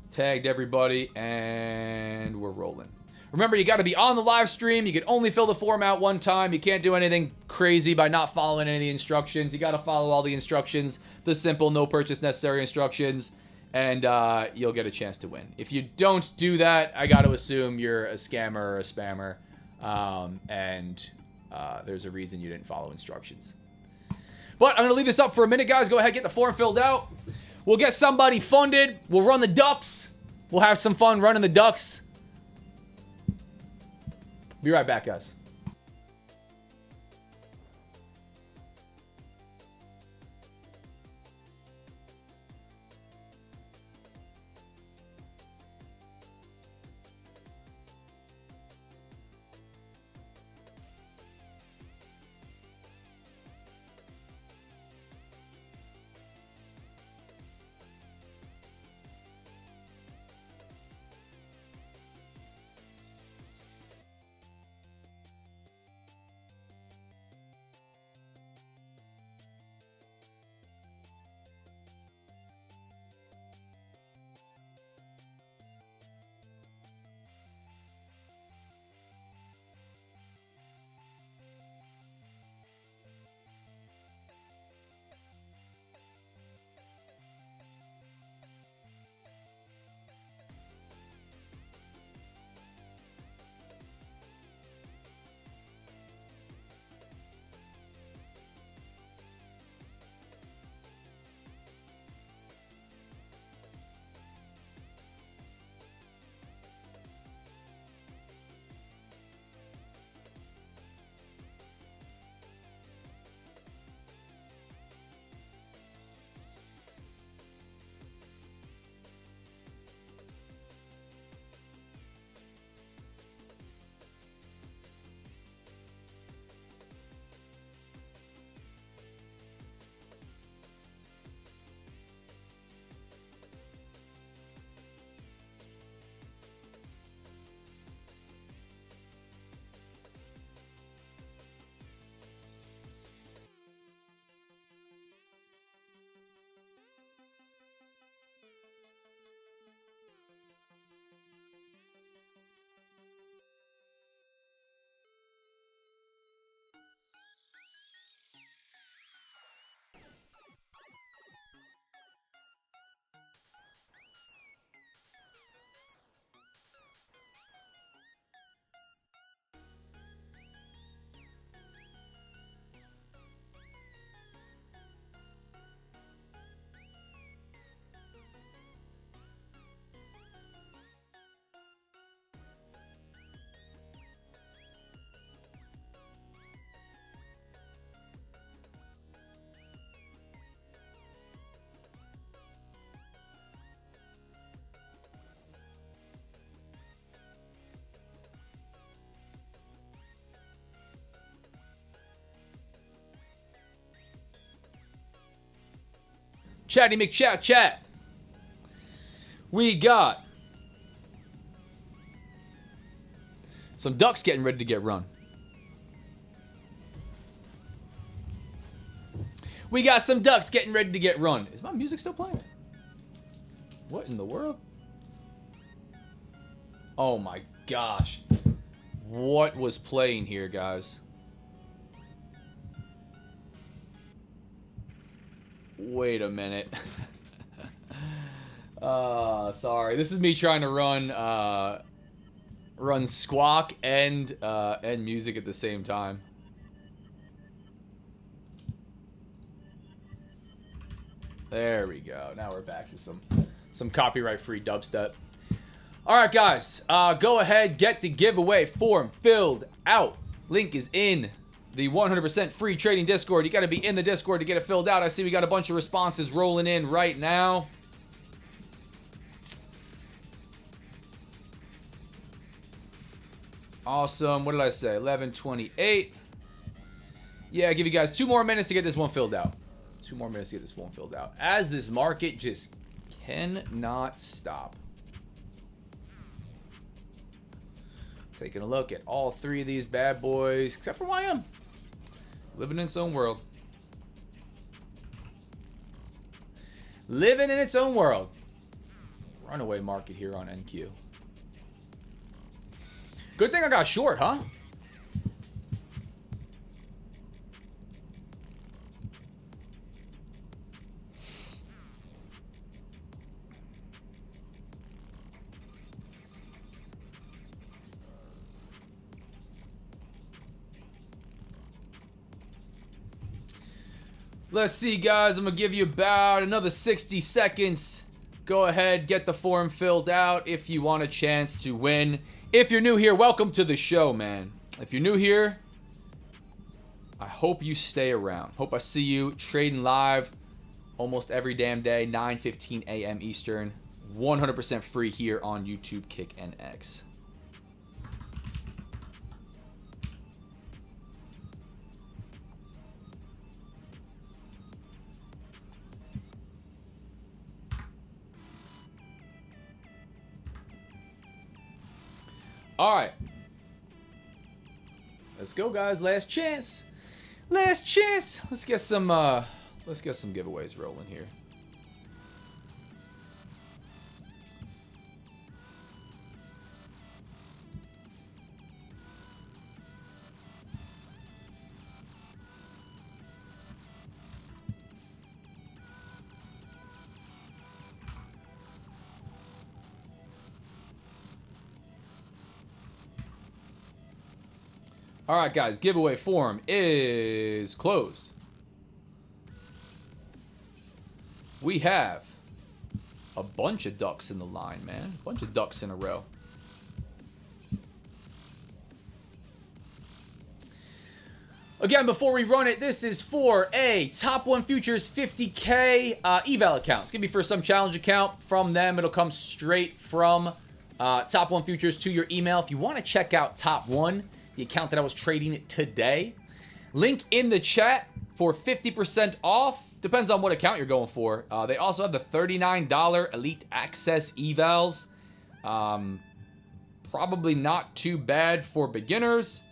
Speaker 1: Tagged everybody, and we're rolling. Remember, you got to be on the live stream. You can only fill the form out one time. You can't do anything crazy by not following any of the instructions. You got to follow all the instructions, the simple, no purchase necessary instructions, and you'll get a chance to win. If you don't do that, I got to assume you're a scammer or a spammer, and there's a reason you didn't follow instructions. But I'm going to leave this up for a minute, guys. Go ahead, get the form filled out. We'll get somebody funded. We'll run the ducks. We'll have some fun running the ducks. Be right back, guys. Chatty McChat chat. We got some ducks getting ready to get run. We got some ducks getting ready to get run. Is my music still playing? What in the world? Oh my gosh. What was playing here, guys? Wait a minute. Sorry. This is me trying to run squawk and music at the same time. There we go. Now we're back to some copyright-free dubstep. All right, guys. Go ahead, get the giveaway form filled out. Link is in the 100% free trading Discord. You got to be in the Discord to get it filled out. I see we got a bunch of responses rolling in right now. Awesome. What did I say? 11:28. Yeah, I'll give you guys 2 more minutes to get this one filled out. 2 more minutes to get this one filled out. As this market just cannot stop. Taking a look at all 3 of these bad boys, except for YM. Living in its own world. Living in its own world. Runaway market here on NQ. Good thing I got short, huh? Let's see, guys. I'm going to give you about another 60 seconds. Go ahead, get the form filled out if you want a chance to win. If you're new here, welcome to the show, man. If you're new here, I hope you stay around. Hope I see you trading live almost every damn day, 9:15 a.m. Eastern. 100% free here on YouTube, Kick, and X. All right. Let's go, guys. Last chance. Last chance. Let's get some giveaways rolling here. All right, guys, giveaway form is closed. We have a bunch of ducks in the line, man. A bunch of ducks in a row. Again, before we run it, this is for a Top 1 Futures 50K eval account. It's going to be for some challenge account. From them, it'll come straight from Top 1 Futures to your email. If you want to check out Top 1, the account that I was trading today, link in the chat for 50% off. Depends on what account you're going for. They also have the $39 Elite Access evals. Probably not too bad for beginners.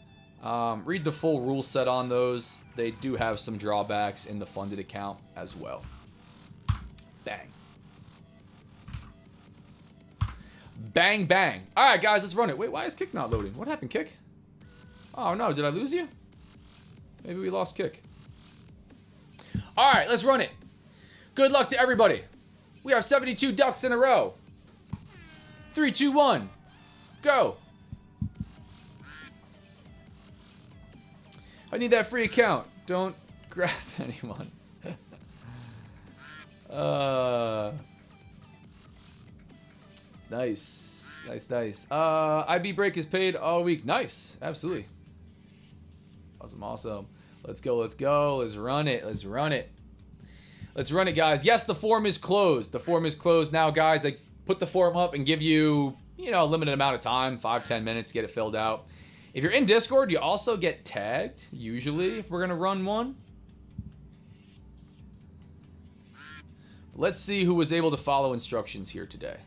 Speaker 1: Read the full rule set on those. They do have some drawbacks in the funded account as well. Bang. Bang, bang. All right, guys, let's run it. Wait, why is Kick not loading? What happened, Kick? Oh, no. Did I lose you? Maybe we lost Kick. All right, let's run it. Good luck to everybody. We have 72 ducks in a row. 3, 2, 1. Go. I need that free account. Don't grab anyone. Nice. Nice, nice. IB break is paid all week. Nice. Absolutely. Awesome, awesome. Let's go, let's go. Let's run it. Let's run it. Let's run it, guys. Yes, the form is closed. The form is closed now, guys. I put the form up and give you, a limited amount of time, 5-10 minutes to get it filled out. If you're in Discord, you also get tagged, usually, if we're going to run one. Let's see who was able to follow instructions here today.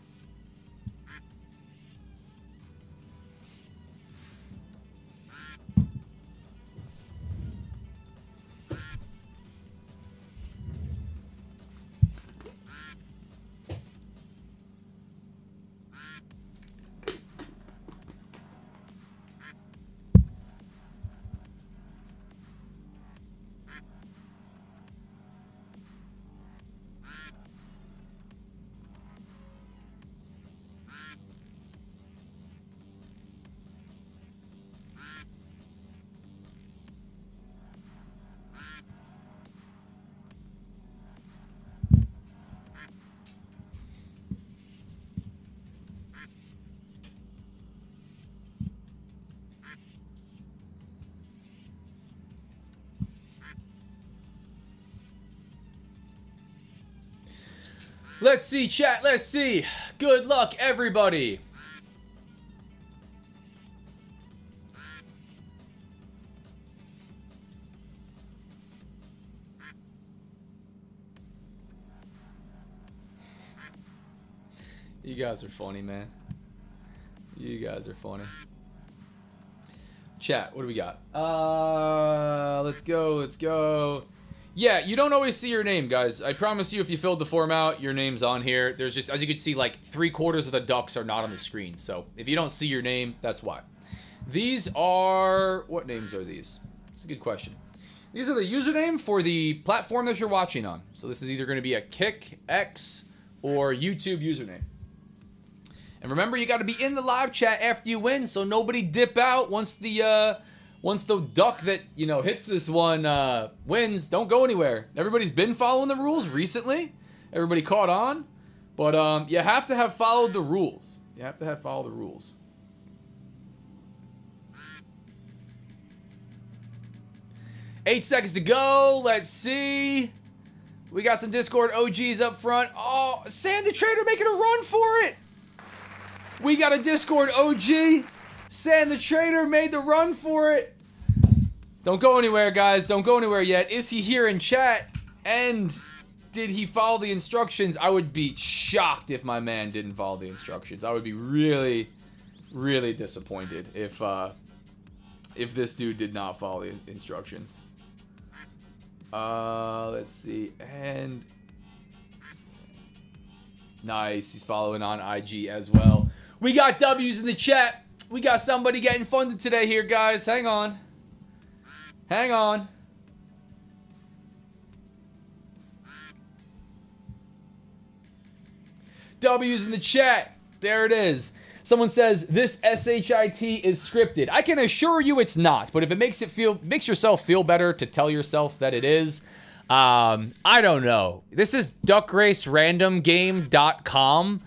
Speaker 1: Let's see, chat. Let's see. Good luck, everybody. You guys are funny, man. You guys are funny. Chat, what do we got? Let's go. Yeah, you don't always see your name, guys. I promise you, if you filled the form out, your name's on here. There's just, as you can see, like 3/4 of the ducks are not on the screen. So if you don't see your name, that's why. These are, what names are these? That's a good question. These are the username for the platform that you're watching on. So this is either going to be a Kick, X, or YouTube username. And remember, you got to be in the live chat after you win, so nobody dip out once the duck that, you know, hits this one wins. Don't go anywhere. Everybody's been following the rules recently. Everybody caught on. But you have to have followed the rules. You have to have followed the rules. Eight seconds to go. Let's see. We got some Discord OGs up front. Oh, Sam the Trader making a run for it. We got a Discord OG. Sam the Trader made the run for it. Don't go anywhere, guys. Don't go anywhere yet. Is he here in chat? And did he follow the instructions? I would be shocked if my man didn't follow the instructions. I would be really, really disappointed if this dude did not follow the instructions. Let's see. And nice. He's following on IG as well. We got W's in the chat. We got somebody getting funded today here, guys. Hang on. Hang on. W's in the chat. There it is. Someone says this SHIT is scripted. I can assure you it's not, but if it makes yourself feel better to tell yourself that it is, I don't know. This is duckracerandom.game.com.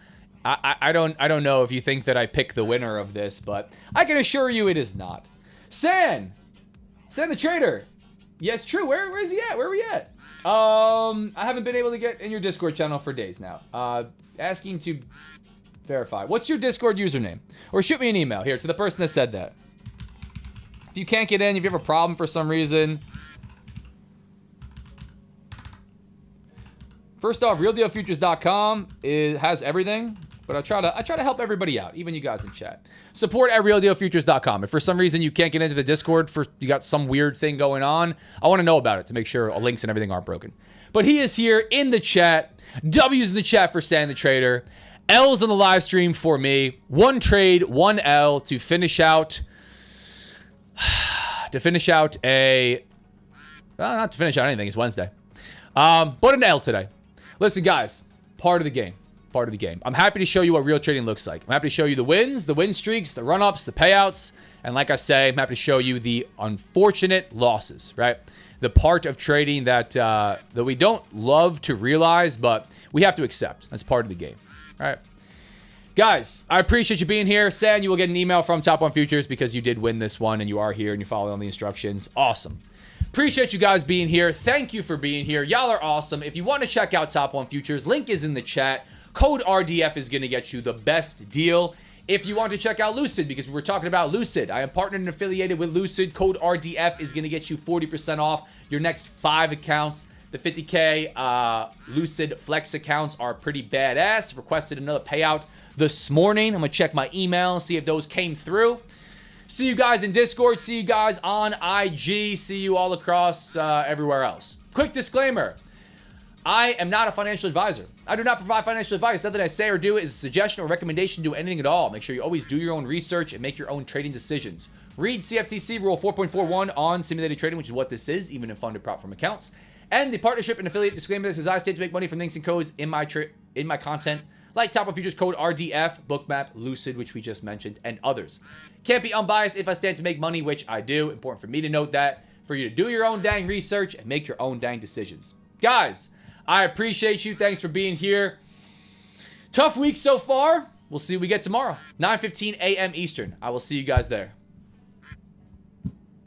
Speaker 1: I don't know if you think that I pick the winner of this, but I can assure you it is not. San the Trader. Yes, true. Where is he at? Where are we at? I haven't been able to get in your Discord channel for days now. Asking to verify. What's your Discord username? Or shoot me an email here to the person that said that. If you can't get in, if you have a problem for some reason. First off, realdealfutures.com has everything. But I try to help everybody out, even you guys in chat. Support at realdealfutures.com. If for some reason you can't get into the Discord, you got some weird thing going on, I want to know about it to make sure links and everything aren't broken. But he is here in the chat. W's in the chat for Sam the Trader. L's on the live stream for me. 1 trade, 1 L to finish out. Not to finish out anything. It's Wednesday. But an L today. Listen, guys. Part of the game. I'm happy to show you what real trading looks like. I'm happy to show you the wins, the win streaks, the run-ups, the payouts. And like I say, I'm happy to show you the unfortunate losses, right? The part of trading that we don't love to realize, but we have to accept. That's part of the game, all right? Guys, I appreciate you being here. San, you will get an email from Top 1 Futures because you did win this one and you are here and you're following all the instructions. Awesome. Appreciate you guys being here. Thank you for being here. Y'all are awesome. If you want to check out Top 1 Futures, link is in the chat. Code RDF is going to get you the best deal. If you want to check out Lucid, because we were talking about Lucid, I am partnered and affiliated with Lucid. Code RDF is going to get you 40% off your next 5 accounts. The 50K Lucid Flex accounts are pretty badass. Requested another payout this morning. I'm going to check my email, see if those came through. See you guys in Discord. See you guys on IG. See you all across everywhere else. Quick disclaimer. I am not a financial advisor. I do not provide financial advice. Nothing I say or do is a suggestion or recommendation to do anything at all. Make sure you always do your own research and make your own trading decisions. Read CFTC Rule 4.41 on simulated trading, which is what this is, even in funded prop firm accounts. And the partnership and affiliate disclaimer that says I stand to make money from links and codes in my content, like Top of Futures code RDF, Bookmap, Lucid, which we just mentioned, and others. Can't be unbiased if I stand to make money, which I do. Important for me to note that, for you to do your own dang research and make your own dang decisions. Guys, I appreciate you. Thanks for being here. Tough week so far. We'll see what we get tomorrow. 9:15 a.m. Eastern. I will see you guys there.